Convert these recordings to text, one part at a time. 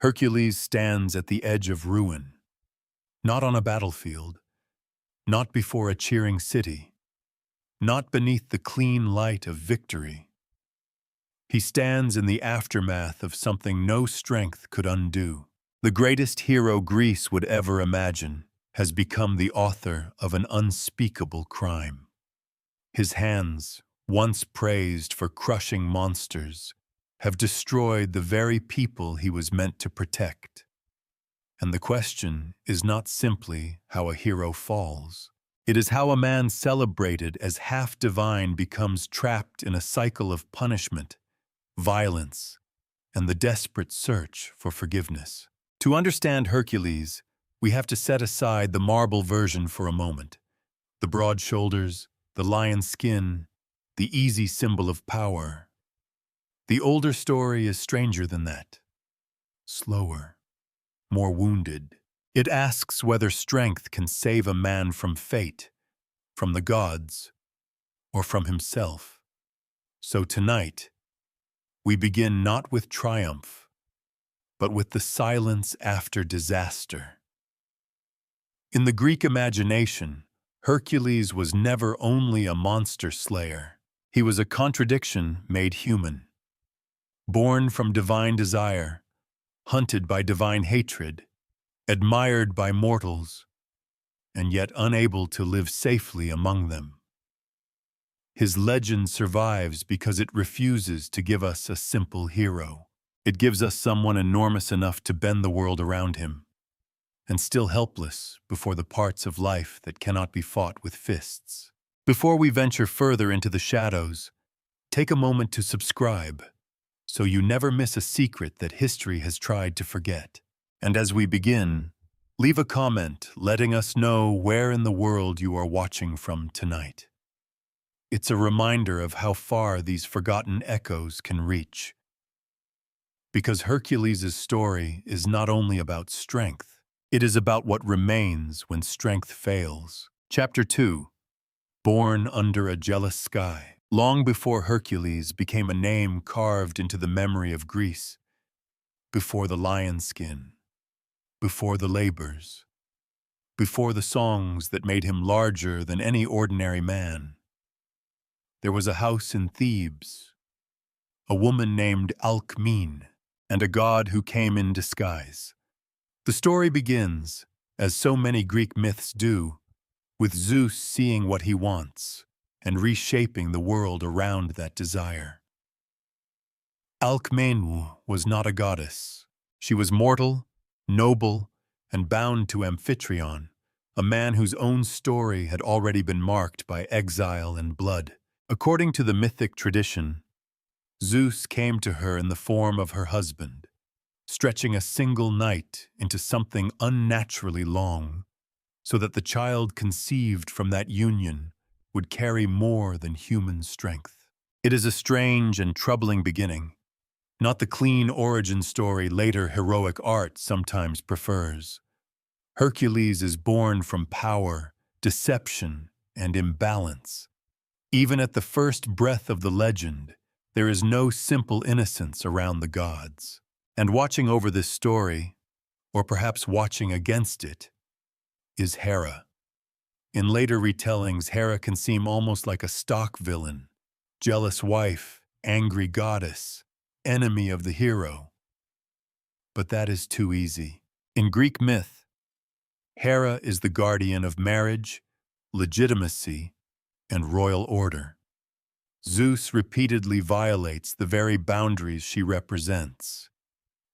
Hercules stands at the edge of ruin, not on a battlefield, not before a cheering city, not beneath the clean light of victory. He stands in the aftermath of something no strength could undo. The greatest hero Greece would ever imagine has become the author of an unspeakable crime. His hands, once praised for crushing monsters, have destroyed the very people he was meant to protect. And the question is not simply how a hero falls. It is how a man celebrated as half-divine becomes trapped in a cycle of punishment, violence, and the desperate search for forgiveness. To understand Hercules, we have to set aside the marble version for a moment. The broad shoulders, the lion skin, the easy symbol of power. The older story is stranger than that. Slower, more wounded. It asks whether strength can save a man from fate, from the gods, or from himself. So tonight, we begin not with triumph, but with the silence after disaster. In the Greek imagination, Hercules was never only a monster slayer. He was a contradiction made human. Born from divine desire, hunted by divine hatred, admired by mortals, and yet unable to live safely among them. His legend survives because it refuses to give us a simple hero. It gives us someone enormous enough to bend the world around him, and still helpless before the parts of life that cannot be fought with fists. Before we venture further into the shadows, take a moment to subscribe, so you never miss a secret that history has tried to forget. And as we begin, leave a comment letting us know where in the world you are watching from tonight. It's a reminder of how far these forgotten echoes can reach. Because Hercules' story is not only about strength, it is about what remains when strength fails. Chapter 2. Born under a jealous sky. Long before Hercules became a name carved into the memory of Greece, before the lion skin, before the labors, before the songs that made him larger than any ordinary man, there was a house in Thebes, a woman named Alcmene, and a god who came in disguise. The story begins, as so many Greek myths do, with Zeus seeing what he wants and reshaping the world around that desire. Alcmene was not a goddess. She was mortal, noble, and bound to Amphitryon, a man whose own story had already been marked by exile and blood. According to the mythic tradition, Zeus came to her in the form of her husband, stretching a single night into something unnaturally long, so that the child conceived from that union would carry more than human strength. It is a strange and troubling beginning, not the clean origin story later heroic art sometimes prefers. Hercules is born from power, deception, and imbalance. Even at the first breath of the legend, there is no simple innocence around the gods. And watching over this story, or perhaps watching against it, is Hera. In later retellings, Hera can seem almost like a stock villain, jealous wife, angry goddess, enemy of the hero. But that is too easy. In Greek myth, Hera is the guardian of marriage, legitimacy, and royal order. Zeus repeatedly violates the very boundaries she represents,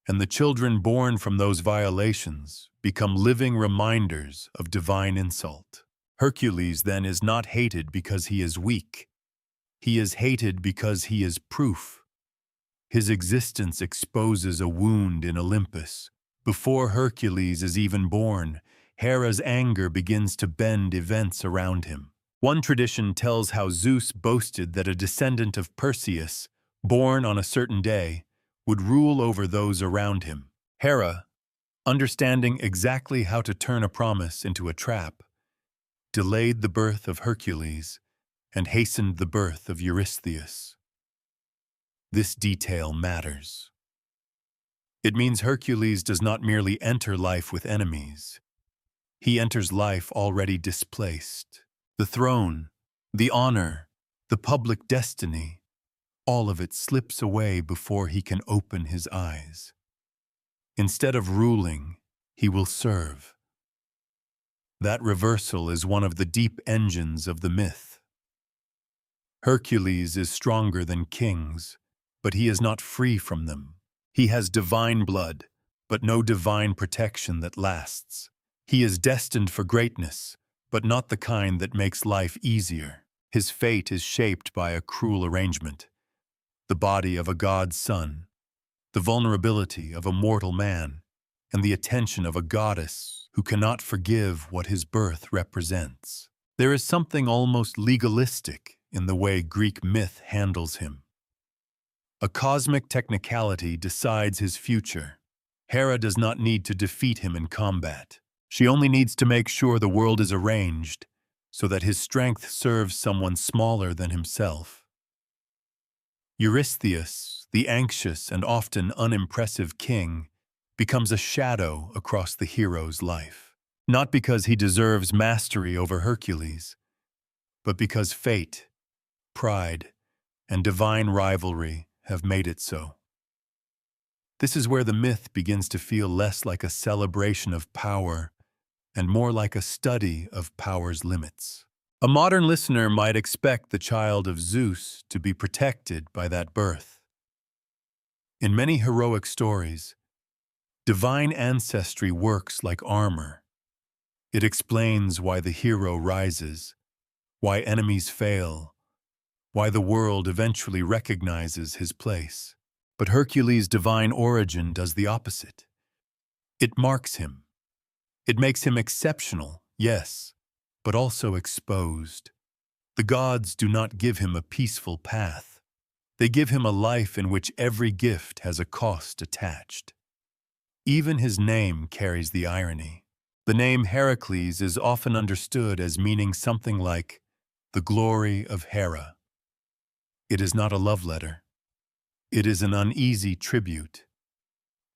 and the children born from those violations become living reminders of divine insult. Hercules, then, is not hated because he is weak. He is hated because he is proof. His existence exposes a wound in Olympus. Before Hercules is even born, Hera's anger begins to bend events around him. One tradition tells how Zeus boasted that a descendant of Perseus, born on a certain day, would rule over those around him. Hera, understanding exactly how to turn a promise into a trap, delayed the birth of Hercules and hastened the birth of Eurystheus. This detail matters. It means Hercules does not merely enter life with enemies. He enters life already displaced. The throne, the honor, the public destiny, all of it slips away before he can open his eyes. Instead of ruling, he will serve. That reversal is one of the deep engines of the myth. Hercules is stronger than kings, but he is not free from them. He has divine blood, but no divine protection that lasts. He is destined for greatness, but not the kind that makes life easier. His fate is shaped by a cruel arrangement: the body of a god's son, the vulnerability of a mortal man, and the attention of a goddess who cannot forgive what his birth represents. There is something almost legalistic in the way Greek myth handles him. A cosmic technicality decides his future. Hera does not need to defeat him in combat. She only needs to make sure the world is arranged so that his strength serves someone smaller than himself. Eurystheus, the anxious and often unimpressive king, becomes a shadow across the hero's life. Not because he deserves mastery over Hercules, but because fate, pride, and divine rivalry have made it so. This is where the myth begins to feel less like a celebration of power and more like a study of power's limits. A modern listener might expect the child of Zeus to be protected by that birth. In many heroic stories, divine ancestry works like armor. It explains why the hero rises, why enemies fail, why the world eventually recognizes his place. But Hercules' divine origin does the opposite. It marks him. It makes him exceptional, yes, but also exposed. The gods do not give him a peaceful path. They give him a life in which every gift has a cost attached. Even his name carries the irony. The name Heracles is often understood as meaning something like the glory of Hera. It is not a love letter. It is an uneasy tribute,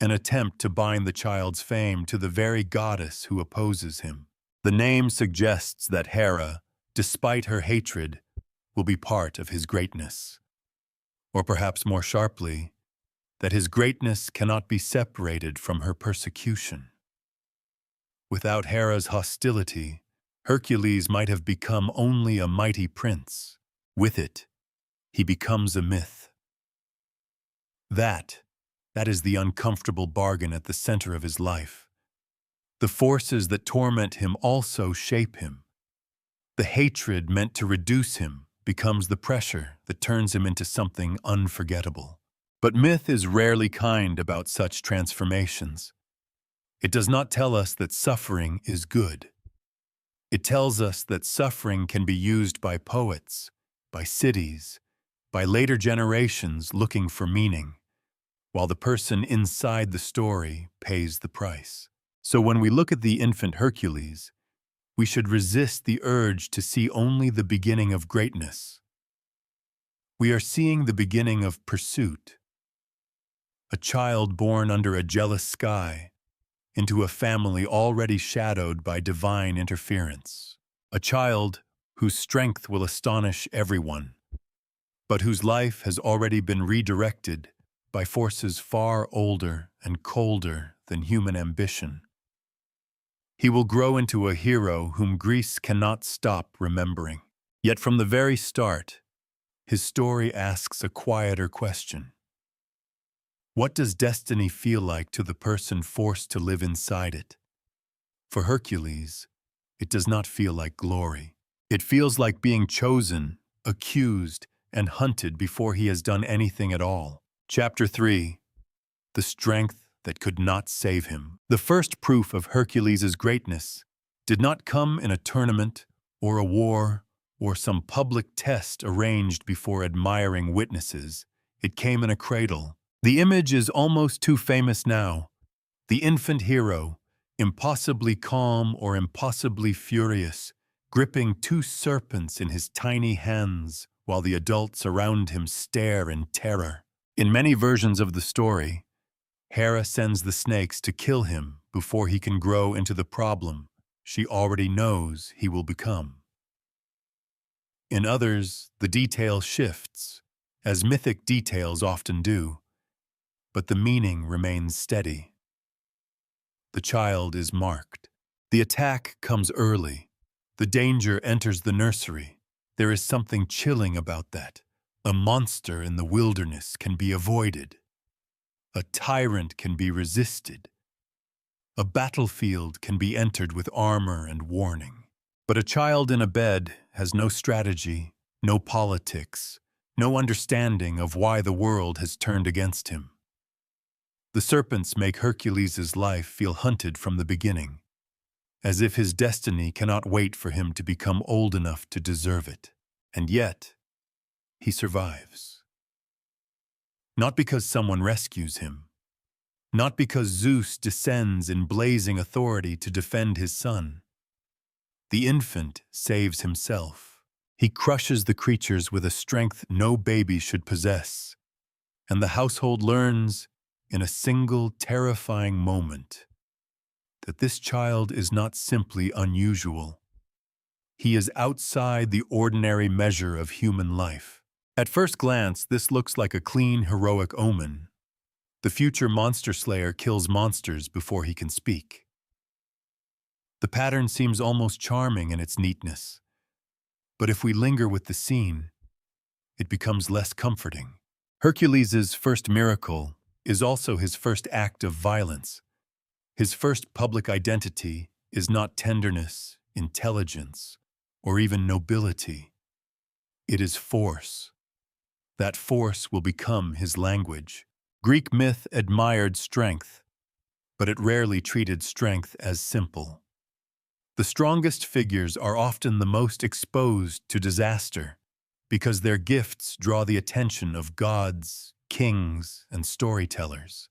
an attempt to bind the child's fame to the very goddess who opposes him. The name suggests that Hera, despite her hatred, will be part of his greatness. Or perhaps more sharply, that his greatness cannot be separated from her persecution. Without Hera's hostility, Hercules might have become only a mighty prince. With it, he becomes a myth. That is the uncomfortable bargain at the center of his life. The forces that torment him also shape him. The hatred meant to reduce him becomes the pressure that turns him into something unforgettable. But myth is rarely kind about such transformations. It does not tell us that suffering is good. It tells us that suffering can be used by poets, by cities, by later generations looking for meaning, while the person inside the story pays the price. So when we look at the infant Hercules, we should resist the urge to see only the beginning of greatness. We are seeing the beginning of pursuit. A child born under a jealous sky, into a family already shadowed by divine interference. A child whose strength will astonish everyone, but whose life has already been redirected by forces far older and colder than human ambition. He will grow into a hero whom Greece cannot stop remembering. Yet from the very start, his story asks a quieter question. What does destiny feel like to the person forced to live inside it? For Hercules, it does not feel like glory. It feels like being chosen, accused, and hunted before he has done anything at all. Chapter 3. The Strength That Could Not Save Him. The first proof of Hercules' greatness did not come in a tournament or a war or some public test arranged before admiring witnesses. It came in a cradle. The image is almost too famous now. The infant hero, impossibly calm or impossibly furious, gripping two serpents in his tiny hands while the adults around him stare in terror. In many versions of the story, Hera sends the snakes to kill him before he can grow into the problem she already knows he will become. In others, the detail shifts, as mythic details often do, but the meaning remains steady. The child is marked. The attack comes early. The danger enters the nursery. There is something chilling about that. A monster in the wilderness can be avoided. A tyrant can be resisted. A battlefield can be entered with armor and warning. But a child in a bed has no strategy, no politics, no understanding of why the world has turned against him. The serpents make Hercules' life feel hunted from the beginning, as if his destiny cannot wait for him to become old enough to deserve it. And yet, he survives. Not because someone rescues him, not because Zeus descends in blazing authority to defend his son. The infant saves himself. He crushes the creatures with a strength no baby should possess, and the household learns, in a single terrifying moment, that this child is not simply unusual. He is outside the ordinary measure of human life. At first glance, this looks like a clean, heroic omen. The future monster slayer kills monsters before he can speak. The pattern seems almost charming in its neatness, but if we linger with the scene, it becomes less comforting. Hercules' first miracle is also his first act of violence. His first public identity is not tenderness, intelligence, or even nobility. It is force. That force will become his language. Greek myth admired strength, but it rarely treated strength as simple. The strongest figures are often the most exposed to disaster because their gifts draw the attention of gods, kings, and storytellers.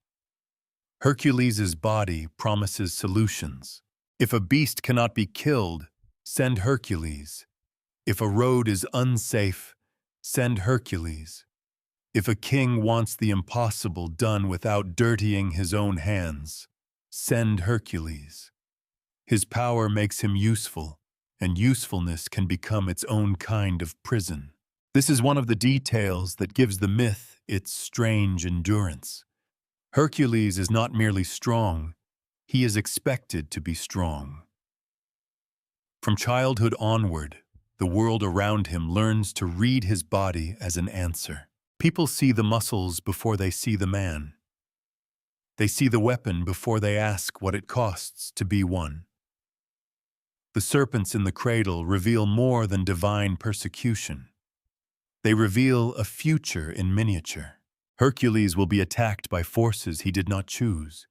Hercules' body promises solutions. If a beast cannot be killed, send Hercules. If a road is unsafe, send Hercules. If a king wants the impossible done without dirtying his own hands, send Hercules. His power makes him useful, and usefulness can become its own kind of prison. This is one of the details that gives the myth its strange endurance. Hercules is not merely strong, he is expected to be strong. From childhood onward, the world around him learns to read his body as an answer. People see the muscles before they see the man. They see the weapon before they ask what it costs to be one. The serpents in the cradle reveal more than divine persecution. They reveal a future in miniature. Hercules will be attacked by forces he did not choose,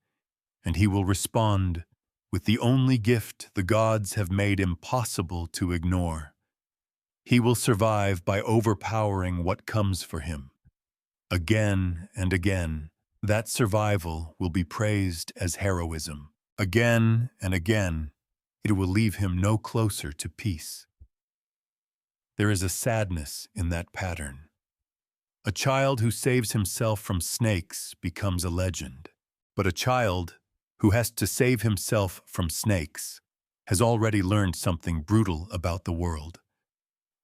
and he will respond with the only gift the gods have made impossible to ignore. He will survive by overpowering what comes for him. Again and again, that survival will be praised as heroism. Again and again, it will leave him no closer to peace. There is a sadness in that pattern. A child who saves himself from snakes becomes a legend, but a child who has to save himself from snakes has already learned something brutal about the world.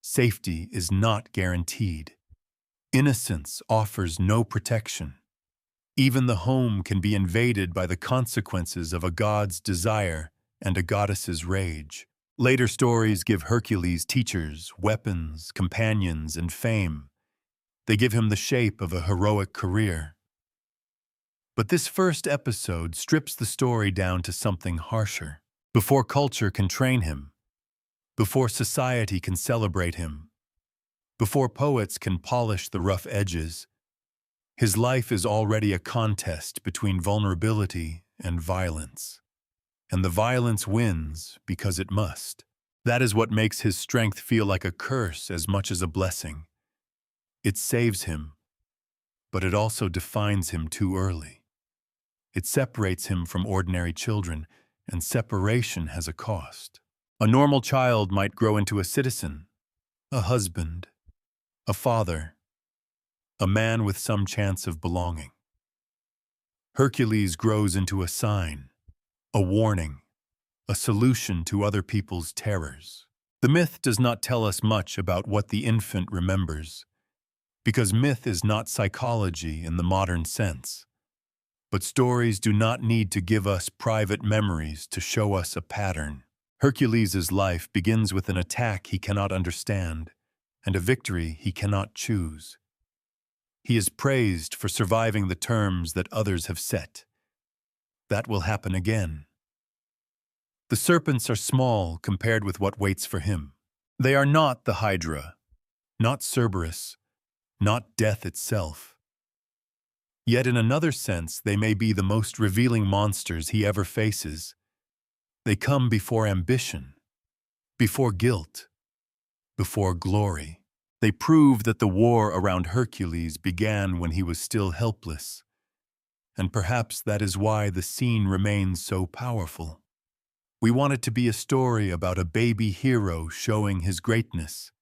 Safety is not guaranteed. Innocence offers no protection. Even the home can be invaded by the consequences of a god's desire and a goddess's rage. Later stories give Hercules teachers, weapons, companions, and fame. They give him the shape of a heroic career. But this first episode strips the story down to something harsher. Before culture can train him, before society can celebrate him, before poets can polish the rough edges, his life is already a contest between vulnerability and violence. And the violence wins because it must. That is what makes his strength feel like a curse as much as a blessing. It saves him, but it also defines him too early. It separates him from ordinary children, and separation has a cost. A normal child might grow into a citizen, a husband, a father, a man with some chance of belonging. Hercules grows into a sign, a warning, a solution to other people's terrors. The myth does not tell us much about what the infant remembers, because myth is not psychology in the modern sense. But stories do not need to give us private memories to show us a pattern. Hercules' life begins with an attack he cannot understand and a victory he cannot choose. He is praised for surviving the terms that others have set. That will happen again. The serpents are small compared with what waits for him. They are not the Hydra, not Cerberus, not death itself. Yet in another sense, they may be the most revealing monsters he ever faces. They come before ambition, before guilt, before glory. They prove that the war around Hercules began when he was still helpless, and perhaps that is why the scene remains so powerful. We want it to be a story about a baby hero showing his greatness.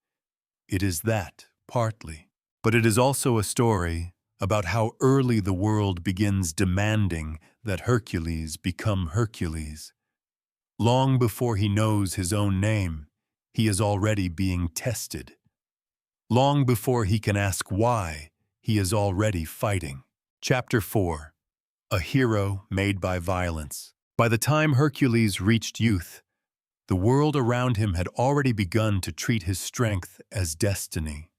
It is that, partly. But it is also a story about how early the world begins demanding that Hercules become Hercules. Long before he knows his own name, he is already being tested. Long before he can ask why, he is already fighting. Chapter 4. A hero made by violence. By the time Hercules reached youth, the world around him had already begun to treat his strength as destiny.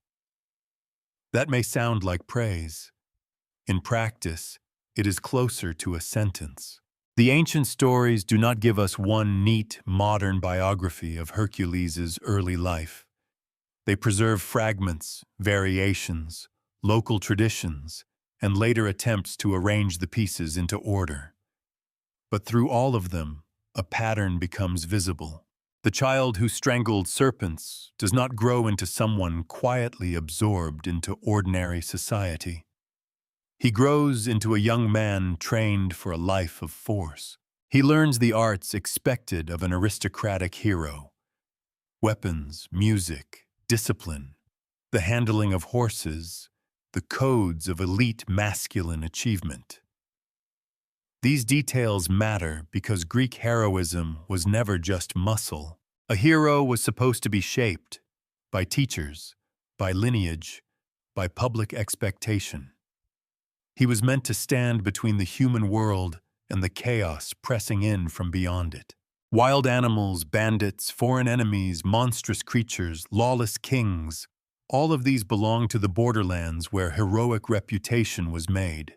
That may sound like praise. In practice, it is closer to a sentence. The ancient stories do not give us one neat, modern biography of Hercules' early life. They preserve fragments, variations, local traditions, and later attempts to arrange the pieces into order. But through all of them, a pattern becomes visible. The child who strangled serpents does not grow into someone quietly absorbed into ordinary society. He grows into a young man trained for a life of force. He learns the arts expected of an aristocratic hero: weapons, music, discipline, the handling of horses, the codes of elite masculine achievement. These details matter because Greek heroism was never just muscle. A hero was supposed to be shaped by teachers, by lineage, by public expectation. He was meant to stand between the human world and the chaos pressing in from beyond it. Wild animals, bandits, foreign enemies, monstrous creatures, lawless kings, all of these belong to the borderlands where heroic reputation was made.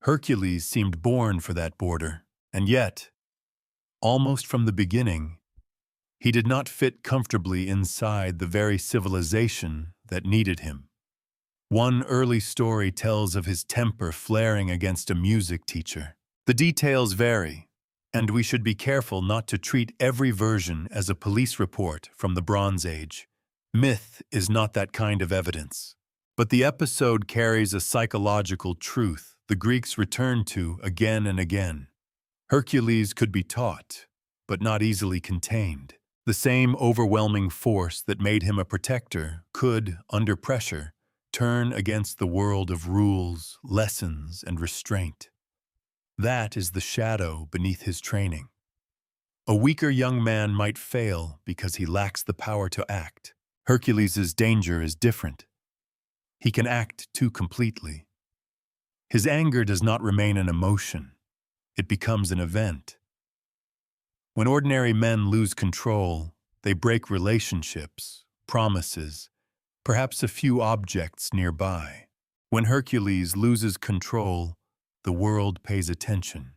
Hercules seemed born for that border, and yet, almost from the beginning, he did not fit comfortably inside the very civilization that needed him. One early story tells of his temper flaring against a music teacher. The details vary, and we should be careful not to treat every version as a police report from the Bronze Age. Myth is not that kind of evidence. But the episode carries a psychological truth the Greeks returned to again and again. Hercules could be taught, but not easily contained. The same overwhelming force that made him a protector could, under pressure, turn against the world of rules, lessons, and restraint. That is the shadow beneath his training. A weaker young man might fail because he lacks the power to act. Hercules' danger is different. He can act too completely. His anger does not remain an emotion. It becomes an event. When ordinary men lose control, they break relationships, promises, perhaps a few objects nearby. When Hercules loses control, the world pays attention.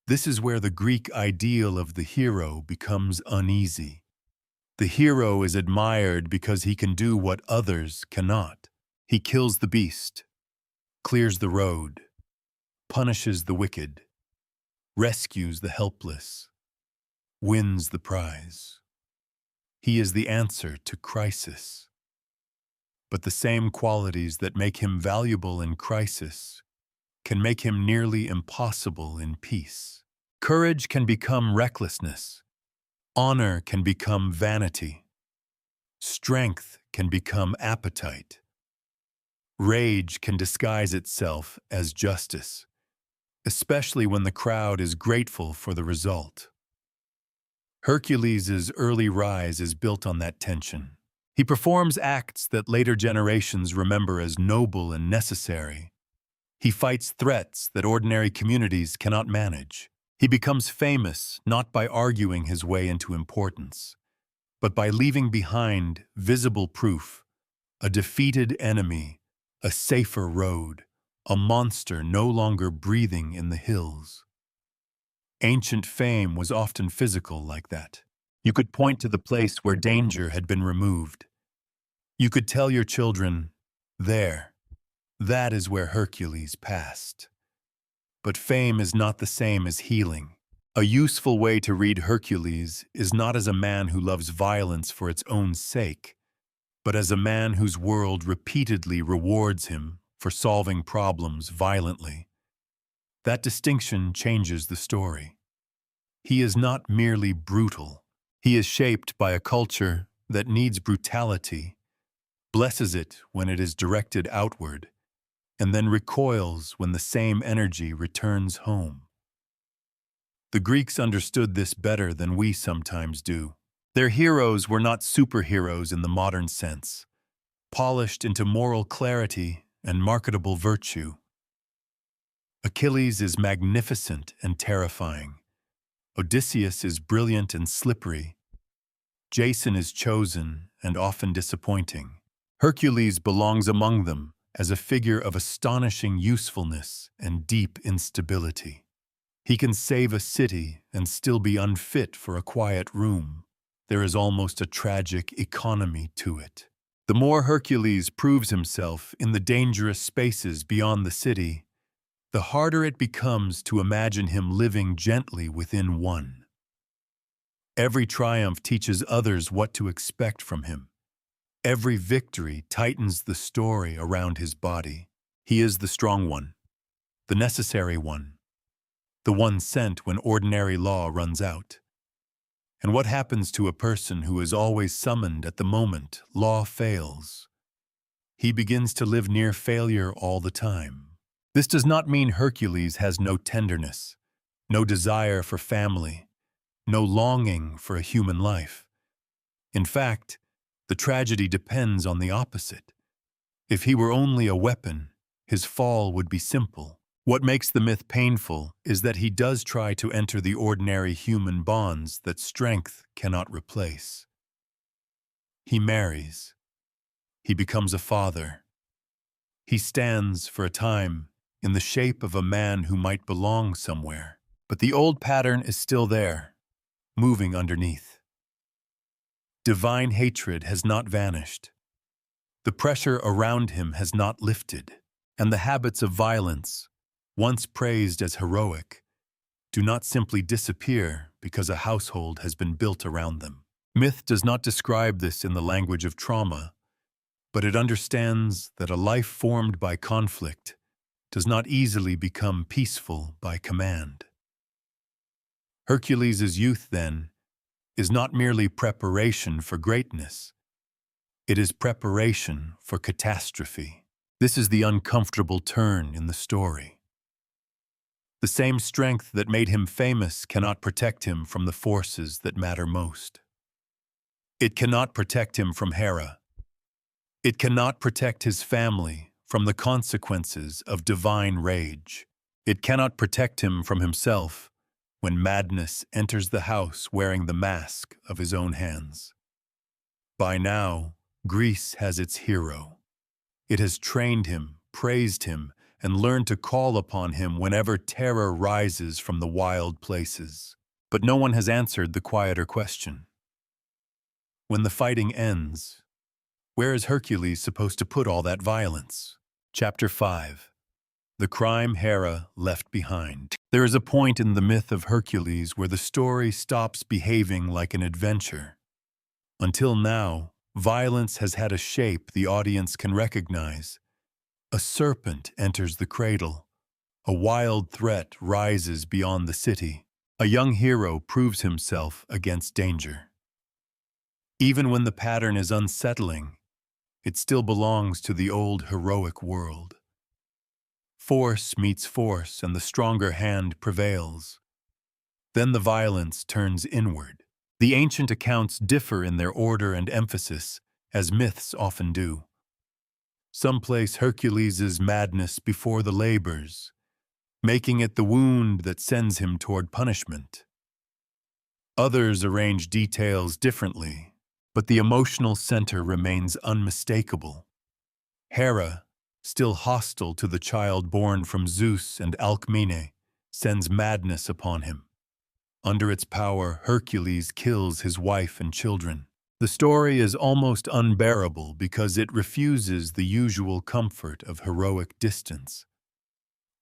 This is where the Greek ideal of the hero becomes uneasy. The hero is admired because he can do what others cannot. He kills the beast, clears the road, punishes the wicked, rescues the helpless, wins the prize. He is the answer to crisis. But the same qualities that make him valuable in crisis can make him nearly impossible in peace. Courage can become recklessness. Honor can become vanity. Strength can become appetite. Rage can disguise itself as justice. especially when the crowd is grateful for the result. Hercules' early rise is built on that tension. He performs acts that later generations remember as noble and necessary. He fights threats that ordinary communities cannot manage. He becomes famous not by arguing his way into importance, but by leaving behind visible proof, a defeated enemy, a safer road, a monster no longer breathing in the hills. Ancient fame was often physical like that. You could point to the place where danger had been removed. You could tell your children, there, that is where Hercules passed. But fame is not the same as healing. A useful way to read Hercules is not as a man who loves violence for its own sake, but as a man whose world repeatedly rewards him for solving problems violently. That distinction changes the story. He is not merely brutal. He is shaped by a culture that needs brutality, blesses it when it is directed outward, and then recoils when the same energy returns home. The Greeks understood this better than we sometimes do. Their heroes were not superheroes in the modern sense, polished into moral clarity and marketable virtue. Achilles is magnificent and terrifying. Odysseus is brilliant and slippery. Jason is chosen and often disappointing. Hercules belongs among them as a figure of astonishing usefulness and deep instability. He can save a city and still be unfit for a quiet room. There is almost a tragic economy to it. The more Hercules proves himself in the dangerous spaces beyond the city, the harder it becomes to imagine him living gently within one. Every triumph teaches others what to expect from him. Every victory tightens the story around his body. He is the strong one, the necessary one, the one sent when ordinary law runs out. And what happens to a person who is always summoned at the moment law fails? He begins to live near failure all the time. This does not mean Hercules has no tenderness, no desire for family, no longing for a human life. In fact, the tragedy depends on the opposite. If he were only a weapon, his fall would be simple. What makes the myth painful is that he does try to enter the ordinary human bonds that strength cannot replace. He marries. He becomes a father. He stands, for a time, in the shape of a man who might belong somewhere. But the old pattern is still there, moving underneath. Divine hatred has not vanished. The pressure around him has not lifted, and the habits of violence, once praised as heroic, do not simply disappear because a household has been built around them. Myth does not describe this in the language of trauma, but it understands that a life formed by conflict does not easily become peaceful by command. Hercules' youth, then, is not merely preparation for greatness. It is preparation for catastrophe. This is the uncomfortable turn in the story. The same strength that made him famous cannot protect him from the forces that matter most. It cannot protect him from Hera. It cannot protect his family from the consequences of divine rage. It cannot protect him from himself when madness enters the house wearing the mask of his own hands. By now, Greece has its hero. It has trained him, praised him, and learned to call upon him whenever terror rises from the wild places. But no one has answered the quieter question. When the fighting ends, where is Hercules supposed to put all that violence? Chapter 5. The crime Hera left behind. There is a point in the myth of Hercules where the story stops behaving like an adventure. Until now, violence has had a shape the audience can recognize. A serpent enters the cradle. A wild threat rises beyond the city. A young hero proves himself against danger. Even when the pattern is unsettling, it still belongs to the old heroic world. Force meets force, and the stronger hand prevails. Then the violence turns inward. The ancient accounts differ in their order and emphasis, as myths often do. Some place Hercules' madness before the labors, making it the wound that sends him toward punishment. Others arrange details differently, but the emotional center remains unmistakable. Hera, still hostile to the child born from Zeus and Alcmene, sends madness upon him. Under its power, Hercules kills his wife and children. The story is almost unbearable because it refuses the usual comfort of heroic distance.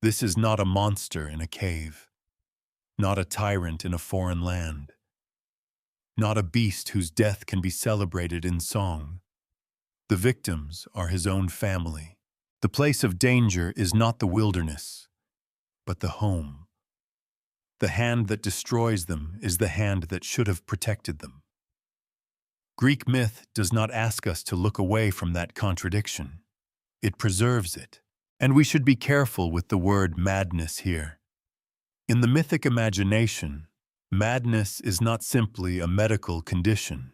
This is not a monster in a cave, not a tyrant in a foreign land, not a beast whose death can be celebrated in song. The victims are his own family. The place of danger is not the wilderness, but the home. The hand that destroys them is the hand that should have protected them. Greek myth does not ask us to look away from that contradiction. It preserves it, and we should be careful with the word madness here. In the mythic imagination, madness is not simply a medical condition,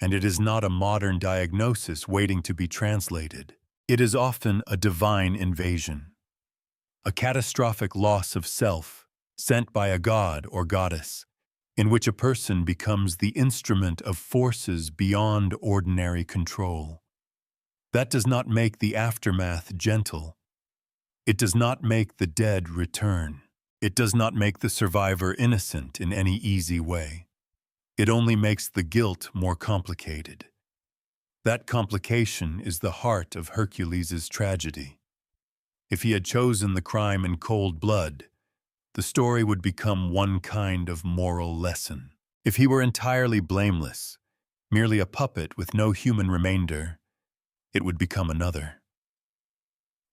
and it is not a modern diagnosis waiting to be translated. It is often a divine invasion, a catastrophic loss of self sent by a god or goddess, in which a person becomes the instrument of forces beyond ordinary control. That does not make the aftermath gentle. It does not make the dead return. It does not make the survivor innocent in any easy way. It only makes the guilt more complicated. That complication is the heart of Hercules' tragedy. If he had chosen the crime in cold blood, the story would become one kind of moral lesson. If he were entirely blameless, merely a puppet with no human remainder, it would become another.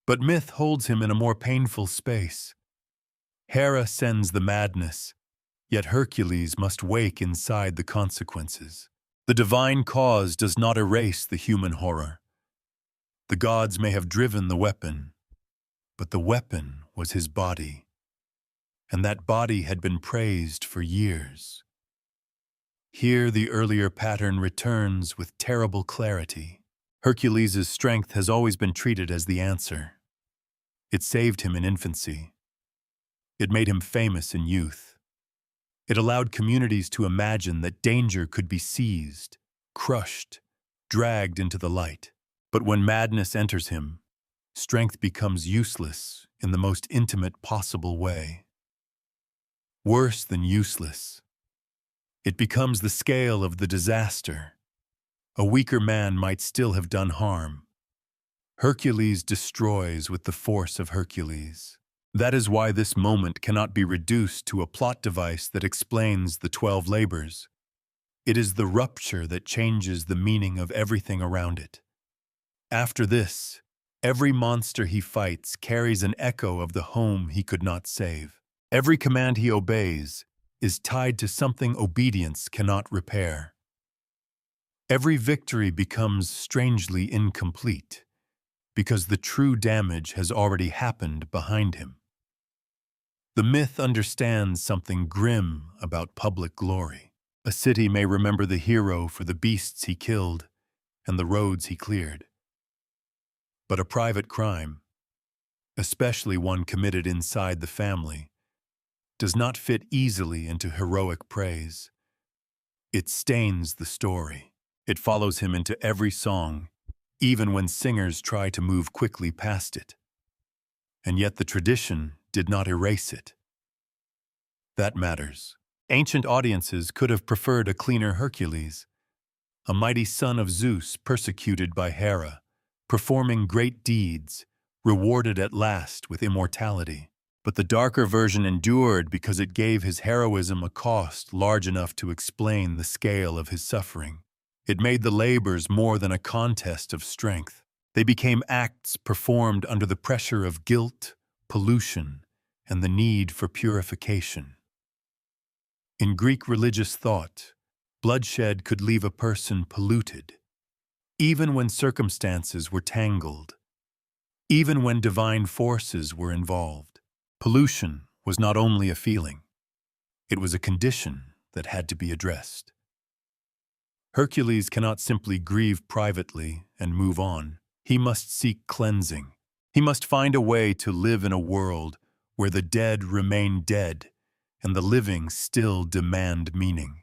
But myth holds him in a more painful space. Hera sends the madness, yet Hercules must wake inside the consequences. The divine cause does not erase the human horror. The gods may have driven the weapon, but the weapon was his body. And that body had been praised for years. Here the earlier pattern returns with terrible clarity. Hercules' strength has always been treated as the answer. It saved him in infancy. It made him famous in youth. It allowed communities to imagine that danger could be seized, crushed, dragged into the light. But when madness enters him, strength becomes useless in the most intimate possible way. Worse than useless. It becomes the scale of the disaster. A weaker man might still have done harm. Hercules destroys with the force of Hercules. That is why this moment cannot be reduced to a plot device that explains the 12 labors. It is the rupture that changes the meaning of everything around it. After this, every monster he fights carries an echo of the home he could not save. Every command he obeys is tied to something obedience cannot repair. Every victory becomes strangely incomplete because the true damage has already happened behind him. The myth understands something grim about public glory. A city may remember the hero for the beasts he killed and the roads he cleared. But a private crime, especially one committed inside the family, does not fit easily into heroic praise. It stains the story. It follows him into every song, even when singers try to move quickly past it. And yet the tradition did not erase it. That matters. Ancient audiences could have preferred a cleaner Hercules, a mighty son of Zeus persecuted by Hera, performing great deeds, rewarded at last with immortality. But the darker version endured because it gave his heroism a cost large enough to explain the scale of his suffering. It made the labors more than a contest of strength. They became acts performed under the pressure of guilt, pollution, and the need for purification. In Greek religious thought, bloodshed could leave a person polluted, even when circumstances were tangled. even when divine forces were involved. Pollution was not only a feeling, it was a condition that had to be addressed. Hercules cannot simply grieve privately and move on. He must seek cleansing. He must find a way to live in a world where the dead remain dead and the living still demand meaning.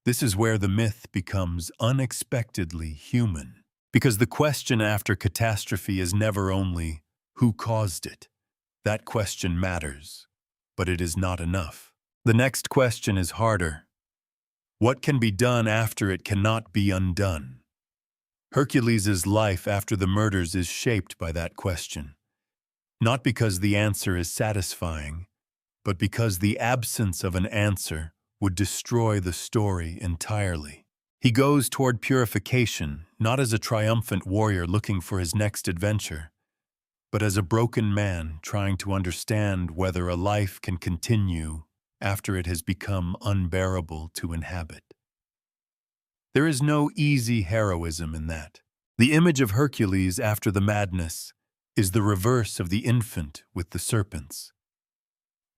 This is where the myth becomes unexpectedly human, because the question after catastrophe is never only, who caused it? That question matters, but it is not enough. The next question is harder. What can be done after it cannot be undone? Hercules' life after the murders is shaped by that question, not because the answer is satisfying, but because the absence of an answer would destroy the story entirely. He goes toward purification, not as a triumphant warrior looking for his next adventure, but as a broken man trying to understand whether a life can continue after it has become unbearable to inhabit. There is no easy heroism in that. The image of Hercules after the madness is the reverse of the infant with the serpents.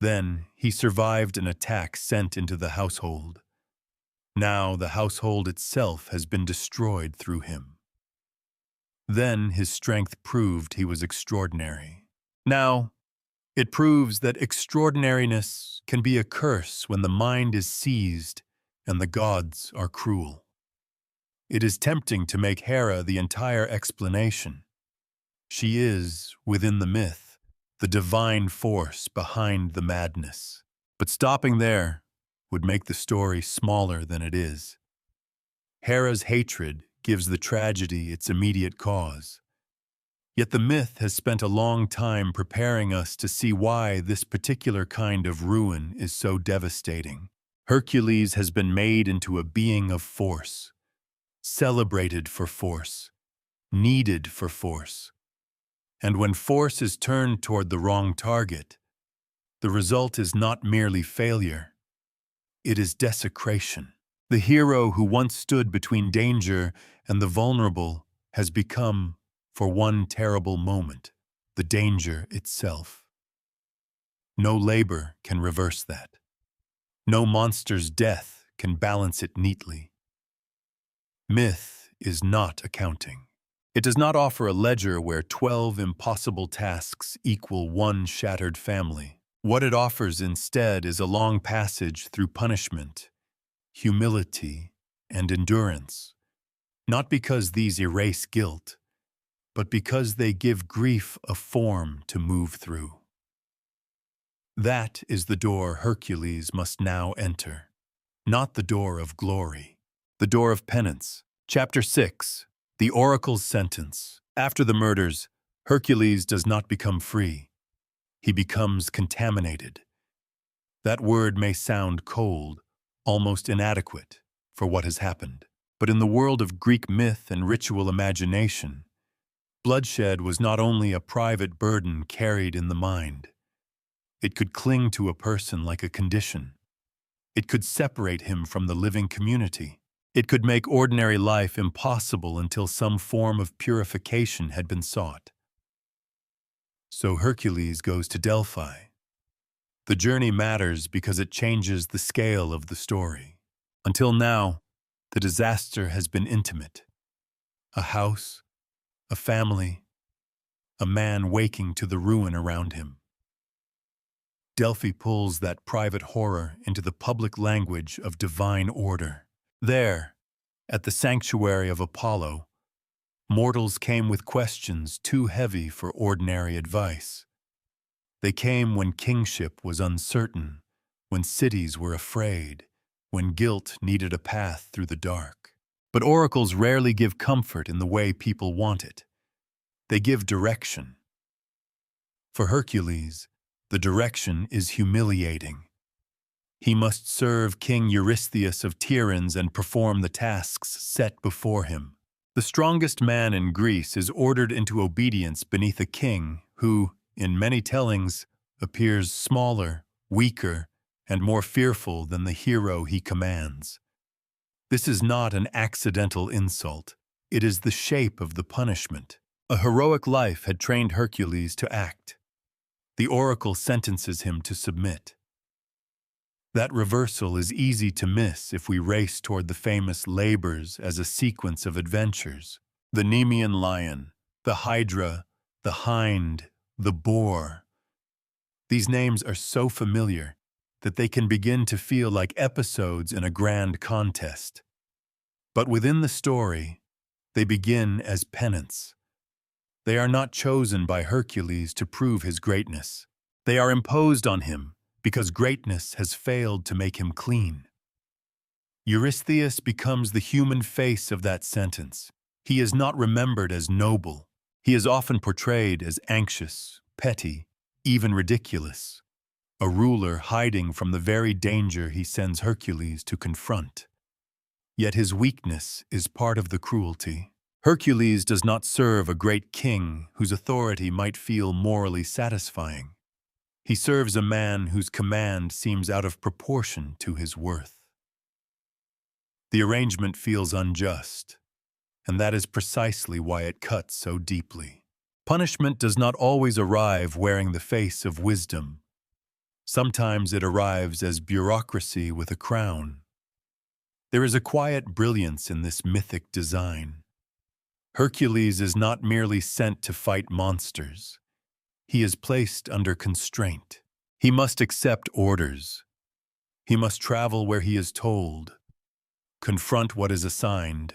Then he survived an attack sent into the household. Now the household itself has been destroyed through him. Then his strength proved he was extraordinary. Now, it proves that extraordinariness can be a curse when the mind is seized and the gods are cruel. It is tempting to make Hera the entire explanation. She is, within the myth, the divine force behind the madness. But stopping there would make the story smaller than it is. Hera's hatred gives the tragedy its immediate cause. Yet the myth has spent a long time preparing us to see why this particular kind of ruin is so devastating. Hercules has been made into a being of force, celebrated for force, needed for force. And when force is turned toward the wrong target, the result is not merely failure, it is desecration. The hero who once stood between danger and the vulnerable has become, for one terrible moment, the danger itself. No labor can reverse that. No monster's death can balance it neatly. Myth is not accounting. It does not offer a ledger where 12 impossible tasks equal one shattered family. What it offers instead is a long passage through punishment, humility, and endurance, not because these erase guilt, but because they give grief a form to move through. That is the door Hercules must now enter, not the door of glory, the door of penance. Chapter 6. The Oracle's Sentence. After the murders, Hercules does not become free. He becomes contaminated. That word may sound cold, almost inadequate for what has happened. But in the world of Greek myth and ritual imagination, bloodshed was not only a private burden carried in the mind. It could cling to a person like a condition. It could separate him from the living community. It could make ordinary life impossible until some form of purification had been sought. So Hercules goes to Delphi. The journey matters because it changes the scale of the story. Until now, the disaster has been intimate. A house, a family, a man waking to the ruin around him. Delphi pulls that private horror into the public language of divine order. There, at the sanctuary of Apollo, mortals came with questions too heavy for ordinary advice. They came when kingship was uncertain, when cities were afraid, when guilt needed a path through the dark. But oracles rarely give comfort in the way people want it. They give direction. For Hercules, the direction is humiliating. He must serve King Eurystheus of Tiryns and perform the tasks set before him. The strongest man in Greece is ordered into obedience beneath a king who, in many tellings, appears smaller, weaker, and more fearful than the hero he commands. This is not an accidental insult. It is the shape of the punishment. A heroic life had trained Hercules to act. The oracle sentences him to submit. That reversal is easy to miss if we race toward the famous labors as a sequence of adventures. The Nemean Lion, the Hydra, the Hind, the Boar. These names are so familiar that they can begin to feel like episodes in a grand contest. But within the story, they begin as penance. They are not chosen by Hercules to prove his greatness. They are imposed on him because greatness has failed to make him clean. Eurystheus becomes the human face of that sentence. He is not remembered as noble. He is often portrayed as anxious, petty, even ridiculous, a ruler hiding from the very danger he sends Hercules to confront. Yet his weakness is part of the cruelty. Hercules does not serve a great king whose authority might feel morally satisfying. He serves a man whose command seems out of proportion to his worth. The arrangement feels unjust, and that is precisely why it cuts so deeply. Punishment does not always arrive wearing the face of wisdom. Sometimes it arrives as bureaucracy with a crown. There is a quiet brilliance in this mythic design. Hercules is not merely sent to fight monsters. He is placed under constraint. He must accept orders. He must travel where he is told, confront what is assigned,